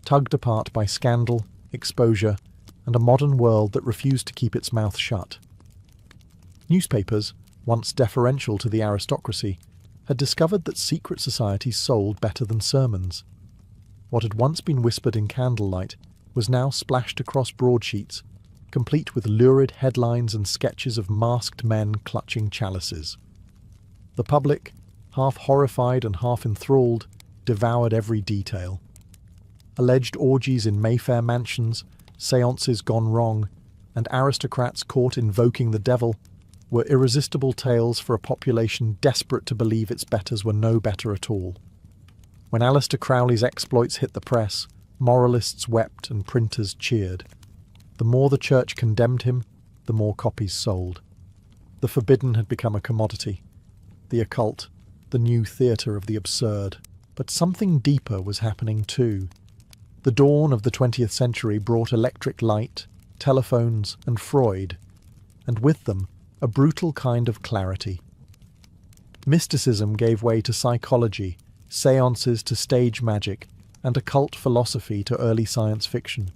tugged apart by scandal, exposure, and a modern world that refused to keep its mouth shut. Newspapers, once deferential to the aristocracy, had discovered that secret societies sold better than sermons. What had once been whispered in candlelight was now splashed across broadsheets, complete with lurid headlines and sketches of masked men clutching chalices. The public, half horrified and half enthralled, devoured every detail. Alleged orgies in Mayfair mansions, séances gone wrong, and aristocrats caught invoking the devil were irresistible tales for a population desperate to believe its betters were no better at all. When Aleister Crowley's exploits hit the press, moralists wept and printers cheered. The more the Church condemned him, the more copies sold. The forbidden had become a commodity. The occult, the new theatre of the absurd. But something deeper was happening too. The dawn of the 20th century brought electric light, telephones, and Freud, and with them, a brutal kind of clarity. Mysticism gave way to psychology, séances to stage magic, and occult philosophy to early science fiction.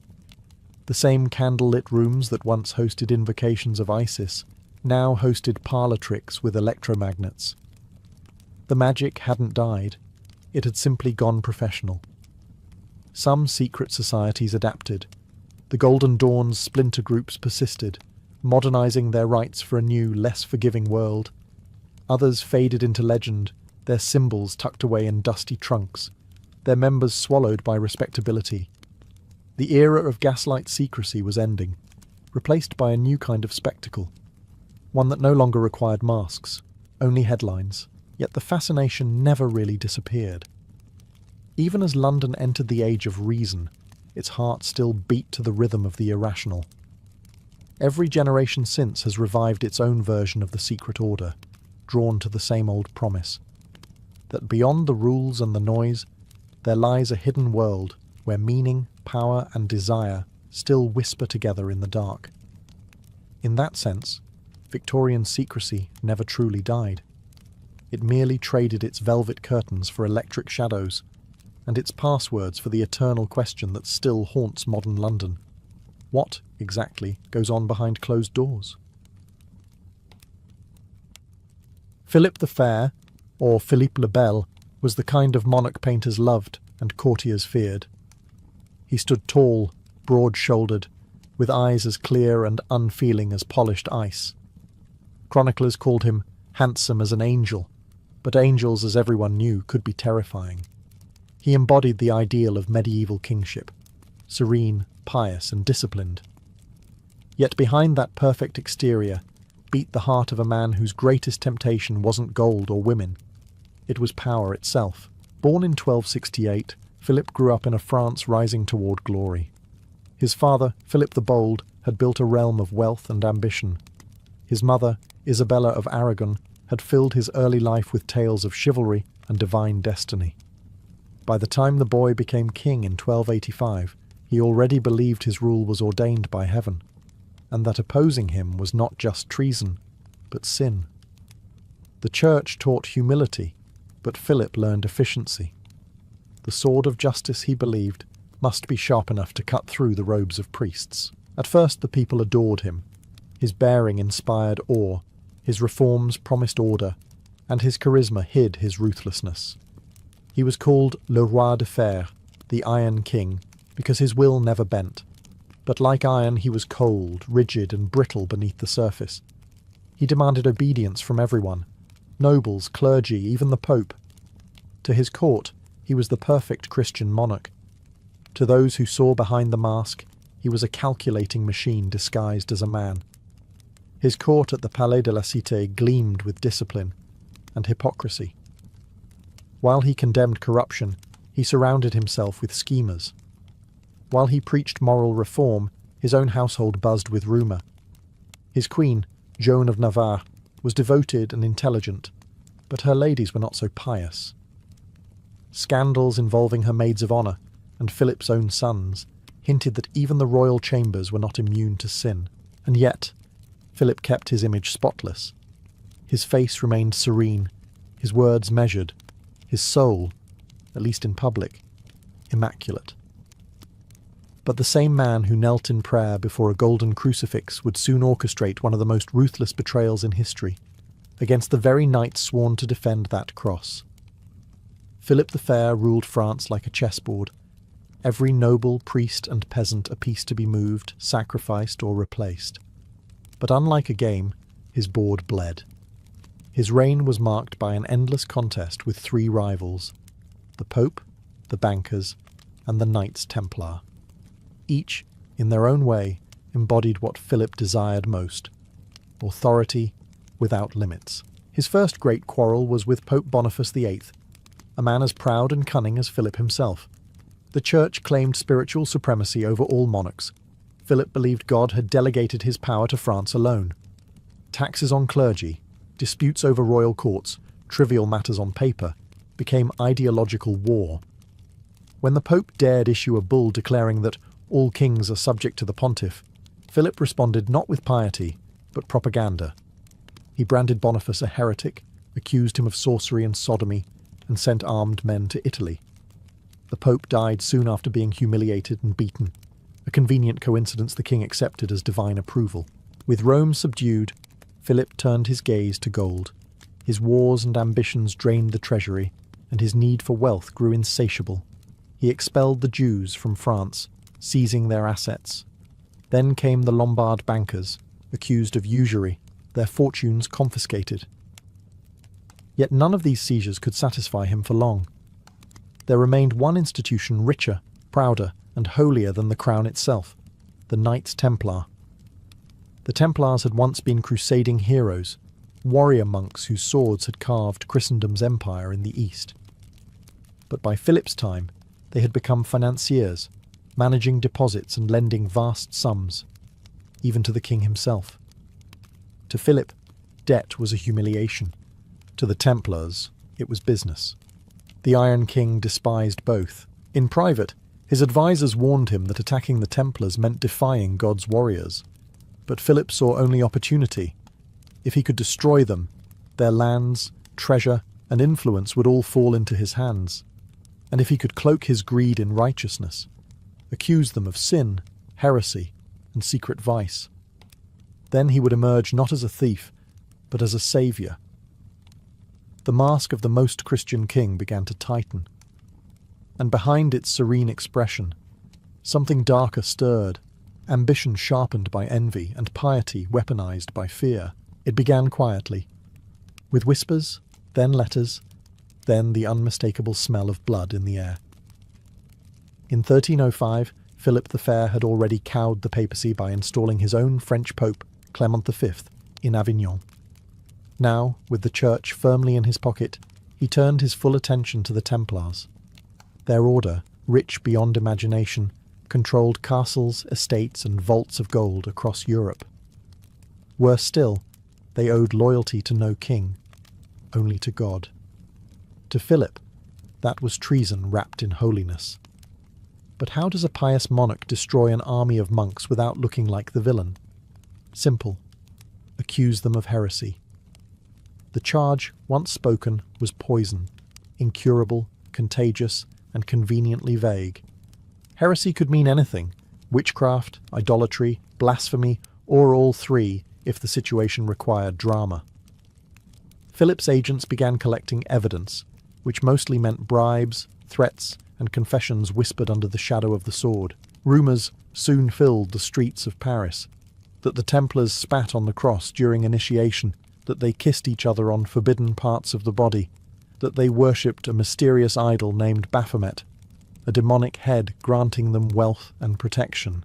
The same candlelit rooms that once hosted invocations of Isis now hosted parlour tricks with electromagnets. The magic hadn't died, it had simply gone professional. Some secret societies adapted. The Golden Dawn's splinter groups persisted, modernizing their rites for a new, less forgiving world. Others faded into legend, their symbols tucked away in dusty trunks, their members swallowed by respectability. The era of gaslight secrecy was ending, replaced by a new kind of spectacle, one that no longer required masks, only headlines, yet the fascination never really disappeared. Even as London entered the age of reason, its heart still beat to the rhythm of the irrational. Every generation since has revived its own version of the secret order, drawn to the same old promise, that beyond the rules and the noise, there lies a hidden world where meaning, power, and desire still whisper together in the dark. In that sense, Victorian secrecy never truly died. It merely traded its velvet curtains for electric shadows, and its passwords for the eternal question that still haunts modern London. What, exactly, goes on behind closed doors? Philip the Fair, or Philippe le Bel, was the kind of monarch painters loved and courtiers feared. He stood tall, broad-shouldered, with eyes as clear and unfeeling as polished ice. Chroniclers called him handsome as an angel, but angels, as everyone knew, could be terrifying. He embodied the ideal of medieval kingship, serene, pious, and disciplined. Yet behind that perfect exterior beat the heart of a man whose greatest temptation wasn't gold or women. It was power itself. Born in 1268, Philip grew up in a France rising toward glory. His father, Philip the Bold, had built a realm of wealth and ambition. His mother, Isabella of Aragon, had filled his early life with tales of chivalry and divine destiny. By the time the boy became king in 1285, he already believed his rule was ordained by heaven, and that opposing him was not just treason, but sin. The church taught humility, but Philip learned efficiency. The sword of justice, he believed, must be sharp enough to cut through the robes of priests. At first the people adored him. His bearing inspired awe, his reforms promised order, and his charisma hid his ruthlessness. He was called Le Roi de Fer, the Iron King, because his will never bent. But like iron, he was cold, rigid, and brittle beneath the surface. He demanded obedience from everyone, nobles, clergy, even the Pope. To his court, he was the perfect Christian monarch. To those who saw behind the mask, he was a calculating machine disguised as a man. His court at the Palais de la Cité gleamed with discipline and hypocrisy. While he condemned corruption, he surrounded himself with schemers. While he preached moral reform, his own household buzzed with rumour. His queen, Joan of Navarre, was devoted and intelligent, but her ladies were not so pious. Scandals involving her maids of honour and Philip's own sons hinted that even the royal chambers were not immune to sin. And yet, Philip kept his image spotless. His face remained serene, his words measured, his soul, at least in public, immaculate. But the same man who knelt in prayer before a golden crucifix would soon orchestrate one of the most ruthless betrayals in history, against the very knights sworn to defend that cross. Philip the Fair ruled France like a chessboard, every noble, priest, and peasant a piece to be moved, sacrificed, or replaced. But unlike a game, his board bled. His reign was marked by an endless contest with three rivals: the Pope, the bankers, and the Knights Templar. Each, in their own way, embodied what Philip desired most: authority without limits. His first great quarrel was with Pope Boniface VIII, a man as proud and cunning as Philip himself. The Church claimed spiritual supremacy over all monarchs. Philip believed God had delegated his power to France alone. Taxes on clergy, disputes over royal courts, trivial matters on paper, became ideological war. When the Pope dared issue a bull declaring that all kings are subject to the pontiff, Philip responded not with piety, but propaganda. He branded Boniface a heretic, accused him of sorcery and sodomy, and sent armed men to Italy. The Pope died soon after being humiliated and beaten, a convenient coincidence the king accepted as divine approval. With Rome subdued, Philip turned his gaze to gold. His wars and ambitions drained the treasury, and his need for wealth grew insatiable. He expelled the Jews from France, seizing their assets. Then came the Lombard bankers, accused of usury, their fortunes confiscated. Yet none of these seizures could satisfy him for long. There remained one institution richer, prouder, and holier than the crown itself: the Knights Templar. The Templars had once been crusading heroes, warrior monks whose swords had carved Christendom's empire in the east. But by Philip's time, they had become financiers, managing deposits and lending vast sums, even to the king himself. To Philip, debt was a humiliation. To the Templars, it was business. The Iron King despised both. In private, his advisors warned him that attacking the Templars meant defying God's warriors. But Philip saw only opportunity. If he could destroy them, their lands, treasure, and influence would all fall into his hands. And if he could cloak his greed in righteousness, accuse them of sin, heresy, and secret vice, then he would emerge not as a thief, but as a saviour. The mask of the most Christian king began to tighten, and behind its serene expression, something darker stirred, ambition sharpened by envy and piety weaponized by fear. It began quietly, with whispers, then letters, then the unmistakable smell of blood in the air. In 1305, Philip the Fair had already cowed the papacy by installing his own French Pope, Clement V, in Avignon. Now, with the church firmly in his pocket, he turned his full attention to the Templars. Their order, rich beyond imagination, controlled castles, estates, and vaults of gold across Europe. Worse still, they owed loyalty to no king, only to God. To Philip, that was treason wrapped in holiness. But how does a pious monarch destroy an army of monks without looking like the villain? Simple. Accuse them of heresy. The charge, once spoken, was poison, incurable, contagious, and conveniently vague. Heresy could mean anything: witchcraft, idolatry, blasphemy, or all three, if the situation required drama. Philip's agents began collecting evidence, which mostly meant bribes, threats, and confessions whispered under the shadow of the sword. Rumours soon filled the streets of Paris that the Templars spat on the cross during initiation, that they kissed each other on forbidden parts of the body, that they worshipped a mysterious idol named Baphomet, a demonic head granting them wealth and protection.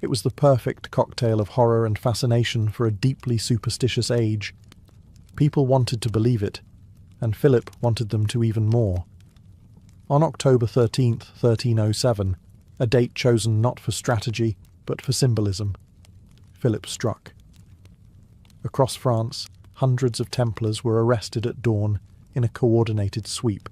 It was the perfect cocktail of horror and fascination for a deeply superstitious age. People wanted to believe it, and Philip wanted them to even more. On October 13th, 1307, a date chosen not for strategy, but for symbolism, Philip struck. Across France, hundreds of Templars were arrested at dawn in a coordinated sweep.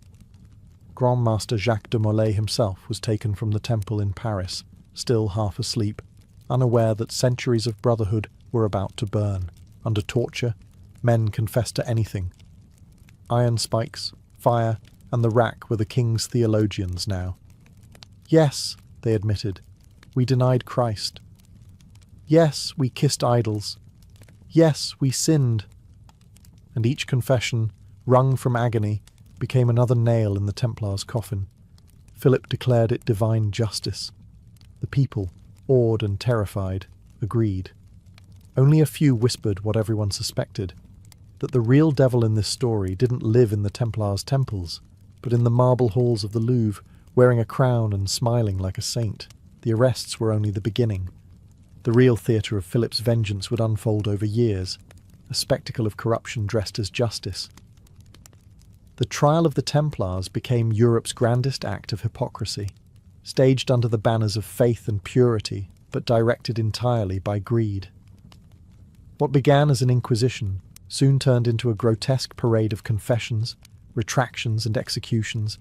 Grand Master Jacques de Molay himself was taken from the temple in Paris, still half asleep, unaware that centuries of brotherhood were about to burn. Under torture, men confessed to anything. Iron spikes, fire, and the rack were the king's theologians now. Yes, they admitted, we denied Christ. Yes, we kissed idols. Yes, we sinned. And each confession, wrung from agony, became another nail in the Templars' coffin. Philip declared it divine justice. The people, awed and terrified, agreed. Only a few whispered what everyone suspected, that the real devil in this story didn't live in the Templars' temples, but in the marble halls of the Louvre, wearing a crown and smiling like a saint. The arrests were only the beginning. The real theatre of Philip's vengeance would unfold over years, a spectacle of corruption dressed as justice. The trial of the Templars became Europe's grandest act of hypocrisy, staged under the banners of faith and purity, but directed entirely by greed. What began as an inquisition soon turned into a grotesque parade of confessions, retractions, and executions,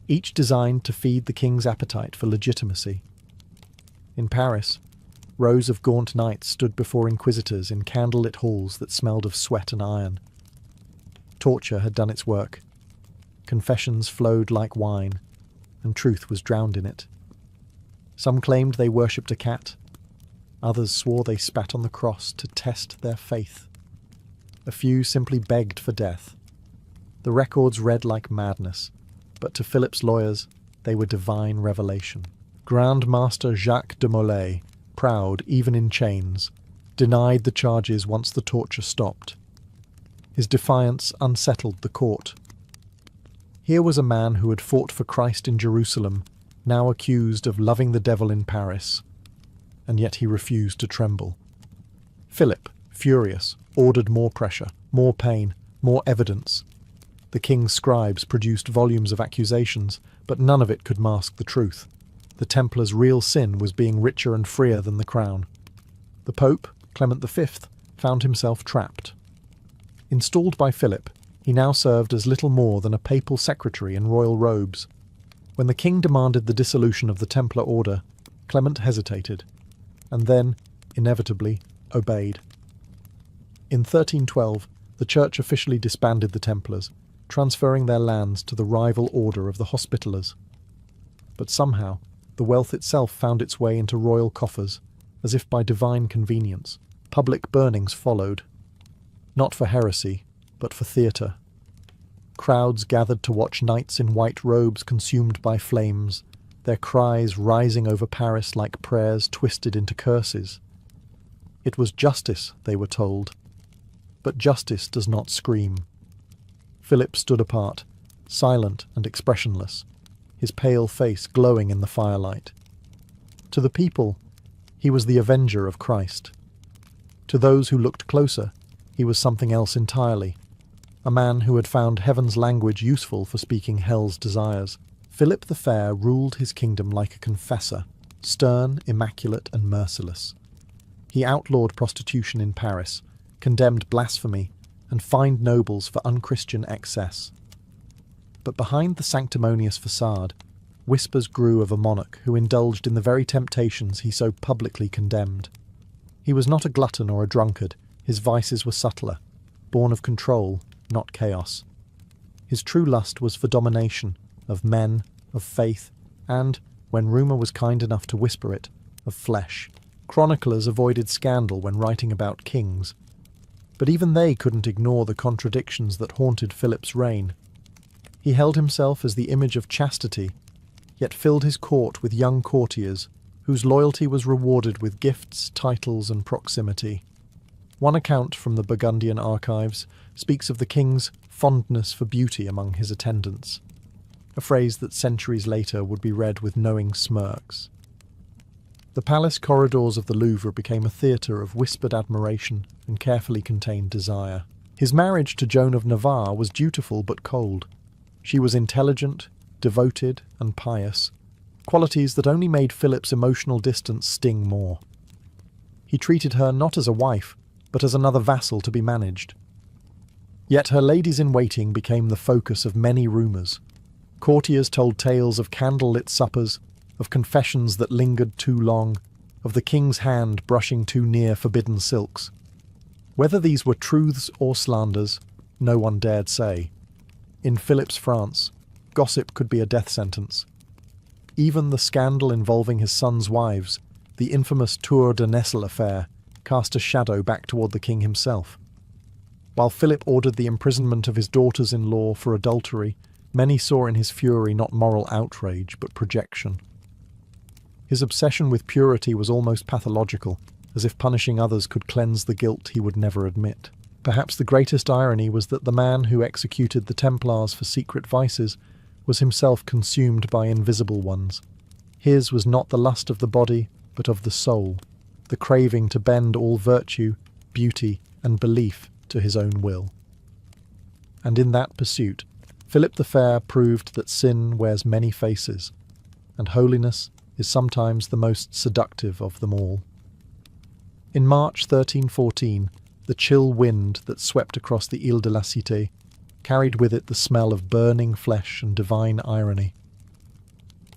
each designed to feed the king's appetite for legitimacy. In Paris, rows of gaunt knights stood before inquisitors in candlelit halls that smelled of sweat and iron. Torture had done its work. Confessions flowed like wine, and truth was drowned in it. Some claimed they worshipped a cat. Others swore they spat on the cross to test their faith. A few simply begged for death. The records read like madness, but to Philip's lawyers, they were divine revelation. Grand Master Jacques de Molay, proud even in chains, denied the charges once the torture stopped. His defiance unsettled the court. Here was a man who had fought for Christ in Jerusalem, now accused of loving the devil in Paris, and yet he refused to tremble. Philip, furious, ordered more pressure, more pain, more evidence. The king's scribes produced volumes of accusations, but none of it could mask the truth. The Templars' real sin was being richer and freer than the crown. The Pope, Clement V, found himself trapped. Installed by Philip, He now served as little more than a papal secretary in royal robes. When the king demanded the dissolution of the Templar order, Clement hesitated, and then, inevitably, obeyed. In 1312, the church officially disbanded the Templars, transferring their lands to the rival order of the Hospitallers. But somehow, the wealth itself found its way into royal coffers, as if by divine convenience. Public burnings followed, not for heresy, but for theatre. Crowds gathered to watch knights in white robes consumed by flames, their cries rising over Paris like prayers twisted into curses. It was justice, they were told. But justice does not scream. Philip stood apart, silent and expressionless, his pale face glowing in the firelight. To the people, he was the avenger of Christ. To those who looked closer, he was something else entirely, a man who had found heaven's language useful for speaking hell's desires. Philip the Fair ruled his kingdom like a confessor, stern, immaculate, and merciless. He outlawed prostitution in Paris, condemned blasphemy, and fined nobles for unchristian excess. But behind the sanctimonious facade, whispers grew of a monarch who indulged in the very temptations he so publicly condemned. He was not a glutton or a drunkard, his vices were subtler, born of control, not chaos. His true lust was for domination, of men, of faith, and, when rumour was kind enough to whisper it, of flesh. Chroniclers avoided scandal when writing about kings, but even they couldn't ignore the contradictions that haunted Philip's reign. He held himself as the image of chastity, yet filled his court with young courtiers, whose loyalty was rewarded with gifts, titles, and proximity. One account from the Burgundian archives speaks of the king's fondness for beauty among his attendants, a phrase that centuries later would be read with knowing smirks. The palace corridors of the Louvre became a theatre of whispered admiration and carefully contained desire. His marriage to Joan of Navarre was dutiful but cold. She was intelligent, devoted, and pious, qualities that only made Philip's emotional distance sting more. He treated her not as a wife, but as another vassal to be managed. Yet her ladies-in-waiting became the focus of many rumours. Courtiers told tales of candle-lit suppers, of confessions that lingered too long, of the king's hand brushing too near forbidden silks. Whether these were truths or slanders, no one dared say. In Philip's France, gossip could be a death sentence. Even the scandal involving his son's wives, the infamous Tour de Nesle affair, cast a shadow back toward the king himself. While Philip ordered the imprisonment of his daughters-in-law for adultery, many saw in his fury not moral outrage, but projection. His obsession with purity was almost pathological, as if punishing others could cleanse the guilt he would never admit. Perhaps the greatest irony was that the man who executed the Templars for secret vices was himself consumed by invisible ones. His was not the lust of the body, but of the soul, the craving to bend all virtue, beauty, and belief to his own will. And in that pursuit, Philip the Fair proved that sin wears many faces, and holiness is sometimes the most seductive of them all. In March 1314, the chill wind that swept across the Ile de la Cité carried with it the smell of burning flesh and divine irony.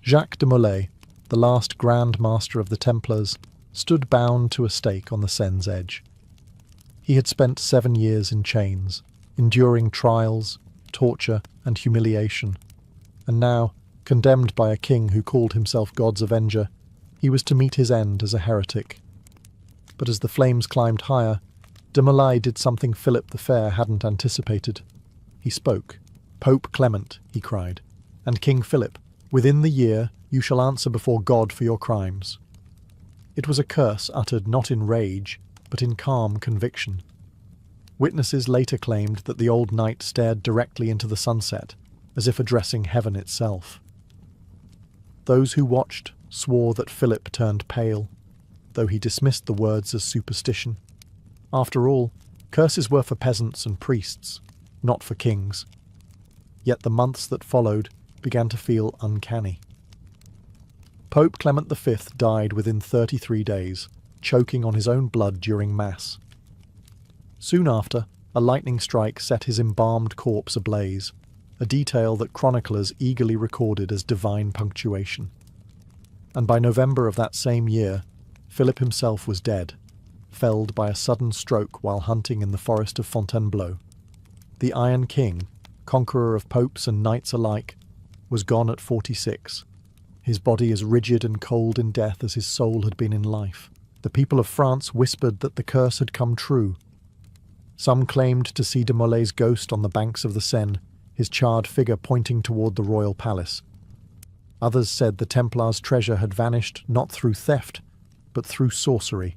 Jacques de Molay, the last Grand Master of the Templars, stood bound to a stake on the Seine's edge. He had spent 7 years in chains, enduring trials, torture, and humiliation, and now, condemned by a king who called himself God's avenger, he was to meet his end as a heretic. But as the flames climbed higher, de Molay did something Philip the Fair hadn't anticipated. He spoke. "Pope Clement," he cried, "and King Philip, within the year you shall answer before God for your crimes." It was a curse uttered not in rage, but in calm conviction. Witnesses later claimed that the old knight stared directly into the sunset, as if addressing heaven itself. Those who watched swore that Philip turned pale, though he dismissed the words as superstition. After all, curses were for peasants and priests, not for kings. Yet the months that followed began to feel uncanny. Pope Clement V died within 33 days, choking on his own blood during Mass. Soon after, a lightning strike set his embalmed corpse ablaze, a detail that chroniclers eagerly recorded as divine punctuation. And by November of that same year, Philip himself was dead, felled by a sudden stroke while hunting in the forest of Fontainebleau. The Iron King, conqueror of popes and knights alike, was gone at 46, his body as rigid and cold in death as his soul had been in life. The people of France whispered that the curse had come true. Some claimed to see de Molay's ghost on the banks of the Seine, his charred figure pointing toward the royal palace. Others said the Templars' treasure had vanished not through theft, but through sorcery,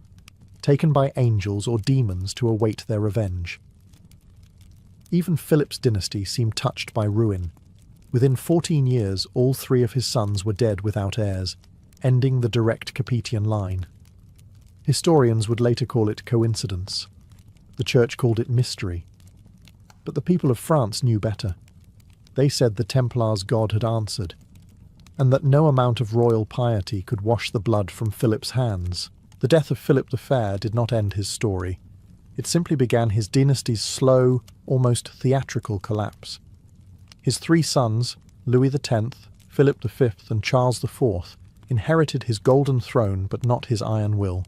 taken by angels or demons to await their revenge. Even Philip's dynasty seemed touched by ruin. Within 14 years, all 3 of his sons were dead without heirs, ending the direct Capetian line. Historians would later call it coincidence. The church called it mystery. But the people of France knew better. They said the Templars' God had answered, and that no amount of royal piety could wash the blood from Philip's hands. The death of Philip the Fair did not end his story. It simply began his dynasty's slow, almost theatrical collapse. His 3 sons, Louis X, Philip V, and Charles IV, inherited his golden throne but not his iron will.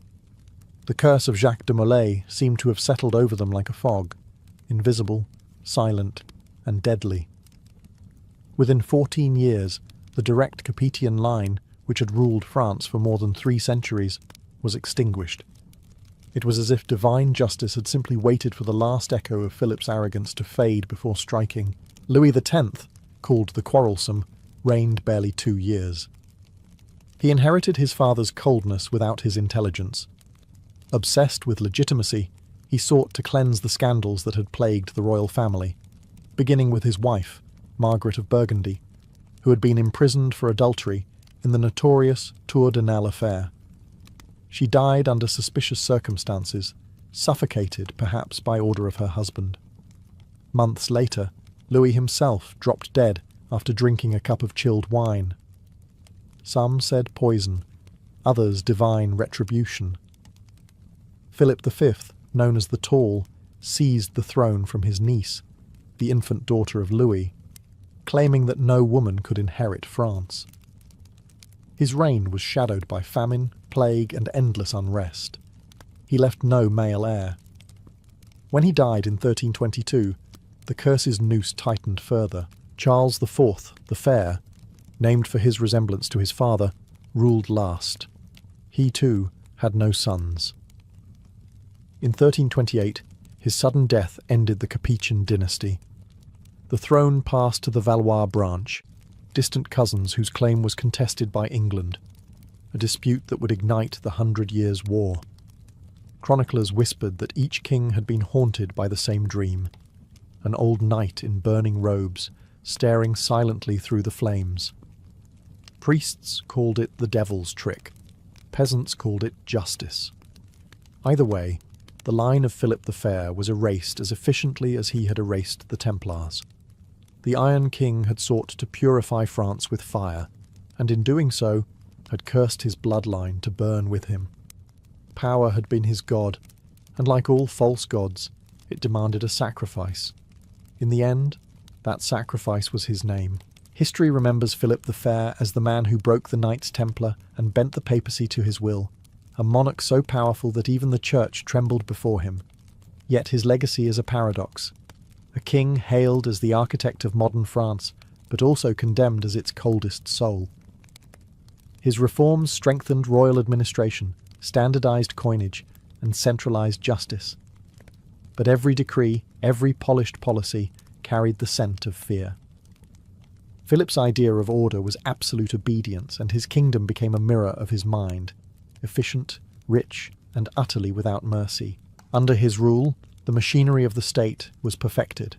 The curse of Jacques de Molay seemed to have settled over them like a fog, invisible, silent, and deadly. Within 14 years, the direct Capetian line, which had ruled France for more than 3 centuries, was extinguished. It was as if divine justice had simply waited for the last echo of Philip's arrogance to fade before striking. Louis X, called the Quarrelsome, reigned barely 2 years. He inherited his father's coldness without his intelligence. Obsessed with legitimacy, he sought to cleanse the scandals that had plagued the royal family, beginning with his wife, Margaret of Burgundy, who had been imprisoned for adultery in the notorious Tour de Nesle affair. She died under suspicious circumstances, suffocated perhaps by order of her husband. Months later, Louis himself dropped dead after drinking a cup of chilled wine. Some said poison, others divine retribution. Philip V, known as the Tall, seized the throne from his niece, the infant daughter of Louis, claiming that no woman could inherit France. His reign was shadowed by famine, plague, and endless unrest. He left no male heir. When he died in 1322, the curse's noose tightened further. Charles IV, the Fair, named for his resemblance to his father, ruled last. He too had no sons. In 1328, his sudden death ended the Capetian dynasty. The throne passed to the Valois branch, distant cousins whose claim was contested by England, a dispute that would ignite the 100 Years' War. Chroniclers whispered that each king had been haunted by the same dream, an old knight in burning robes, staring silently through the flames. Priests called it the devil's trick. Peasants called it justice. Either way, the line of Philip the Fair was erased as efficiently as he had erased the Templars. The Iron King had sought to purify France with fire, and in doing so, had cursed his bloodline to burn with him. Power had been his god, and like all false gods, it demanded a sacrifice. In the end, that sacrifice was his name. History remembers Philip the Fair as the man who broke the Knights Templar and bent the papacy to his will, a monarch so powerful that even the church trembled before him. Yet his legacy is a paradox. A king hailed as the architect of modern France, but also condemned as its coldest soul. His reforms strengthened royal administration, standardized coinage, and centralized justice. But every decree, every polished policy, carried the scent of fear. Philip's idea of order was absolute obedience, and his kingdom became a mirror of his mind, efficient, rich, and utterly without mercy. Under his rule, the machinery of the state was perfected.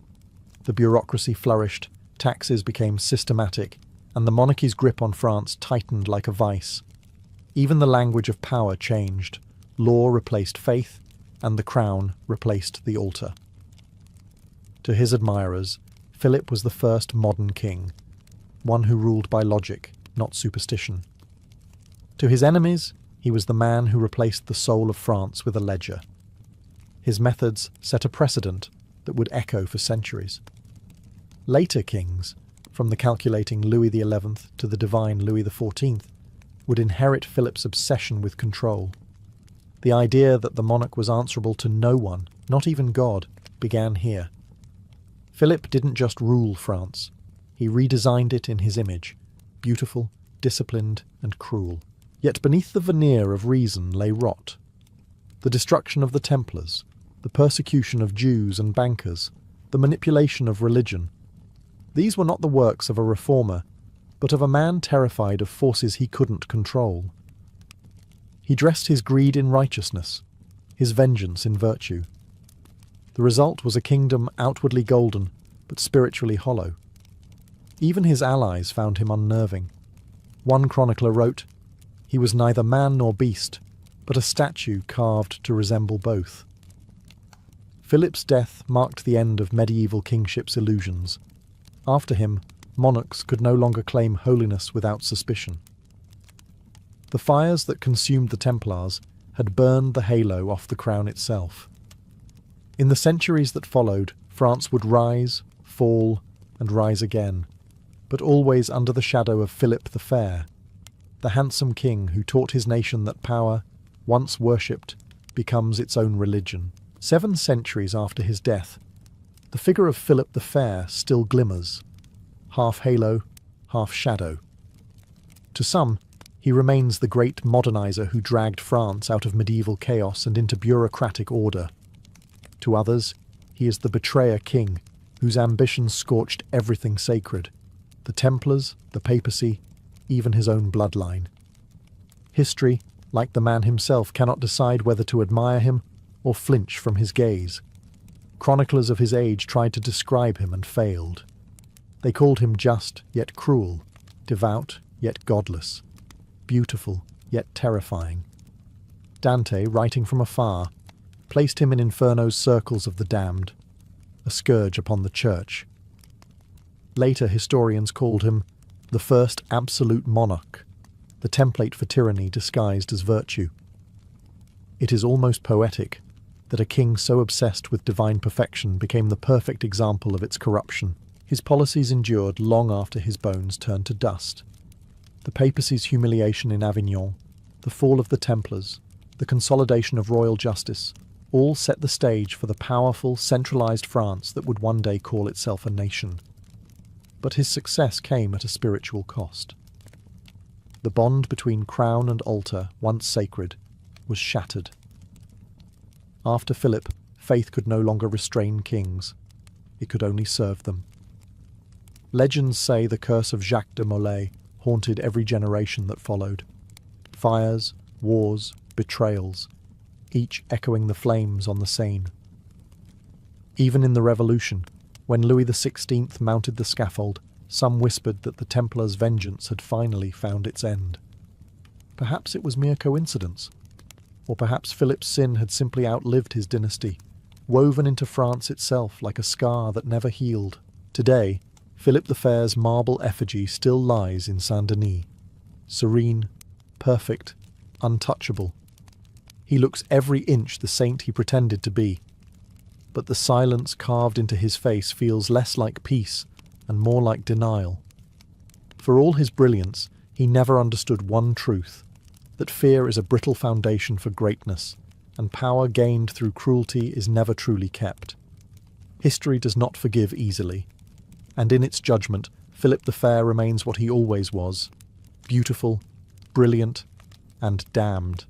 The bureaucracy flourished, taxes became systematic, and the monarchy's grip on France tightened like a vice. Even the language of power changed. Law replaced faith, and the crown replaced the altar. To his admirers, Philip was the first modern king, one who ruled by logic, not superstition. To his enemies, he was the man who replaced the soul of France with a ledger. His methods set a precedent, that would echo for centuries. Later kings, from the calculating Louis XI to the divine Louis XIV, would inherit Philip's obsession with control. The idea that the monarch was answerable to no one, not even God, began here. Philip didn't just rule France. He redesigned it in his image, beautiful, disciplined, and cruel. Yet beneath the veneer of reason lay rot. The destruction of the Templars, the persecution of Jews and bankers, the manipulation of religion. These were not the works of a reformer, but of a man terrified of forces he couldn't control. He dressed his greed in righteousness, his vengeance in virtue. The result was a kingdom outwardly golden, but spiritually hollow. Even his allies found him unnerving. One chronicler wrote, "He was neither man nor beast, but a statue carved to resemble both." Philip's death marked the end of medieval kingship's illusions. After him, monarchs could no longer claim holiness without suspicion. The fires that consumed the Templars had burned the halo off the crown itself. In the centuries that followed, France would rise, fall, and rise again, but always under the shadow of Philip the Fair, the handsome king who taught his nation that power, once worshipped, becomes its own religion. 7 centuries after his death, the figure of Philip the Fair still glimmers, half halo, half shadow. To some, he remains the great modernizer who dragged France out of medieval chaos and into bureaucratic order. To others, he is the betrayer king, whose ambitions scorched everything sacred, the Templars, the papacy, even his own bloodline. History, like the man himself, cannot decide whether to admire him or flinch from his gaze. Chroniclers of his age tried to describe him and failed. They called him just yet cruel, devout yet godless, beautiful yet terrifying. Dante, writing from afar, placed him in Inferno's circles of the damned, a scourge upon the church. Later historians called him the first absolute monarch, the template for tyranny disguised as virtue. It is almost poetic that a king so obsessed with divine perfection became the perfect example of its corruption. His policies endured long after his bones turned to dust. The papacy's humiliation in Avignon, the fall of the Templars, the consolidation of royal justice, all set the stage for the powerful, centralized France that would one day call itself a nation. But his success came at a spiritual cost. The bond between crown and altar, once sacred, was shattered. After Philip, faith could no longer restrain kings. It could only serve them. Legends say the curse of Jacques de Molay haunted every generation that followed. Fires, wars, betrayals, each echoing the flames on the Seine. Even in the Revolution, when Louis XVI mounted the scaffold, some whispered that the Templars' vengeance had finally found its end. Perhaps it was mere coincidence. Or perhaps Philip's sin had simply outlived his dynasty, woven into France itself like a scar that never healed. Today, Philip the Fair's marble effigy still lies in Saint-Denis, serene, perfect, untouchable. He looks every inch the saint he pretended to be, but the silence carved into his face feels less like peace and more like denial. For all his brilliance, he never understood one truth, that fear is a brittle foundation for greatness, and power gained through cruelty is never truly kept. History does not forgive easily, and in its judgment, Philip the Fair remains what he always was, beautiful, brilliant, and damned.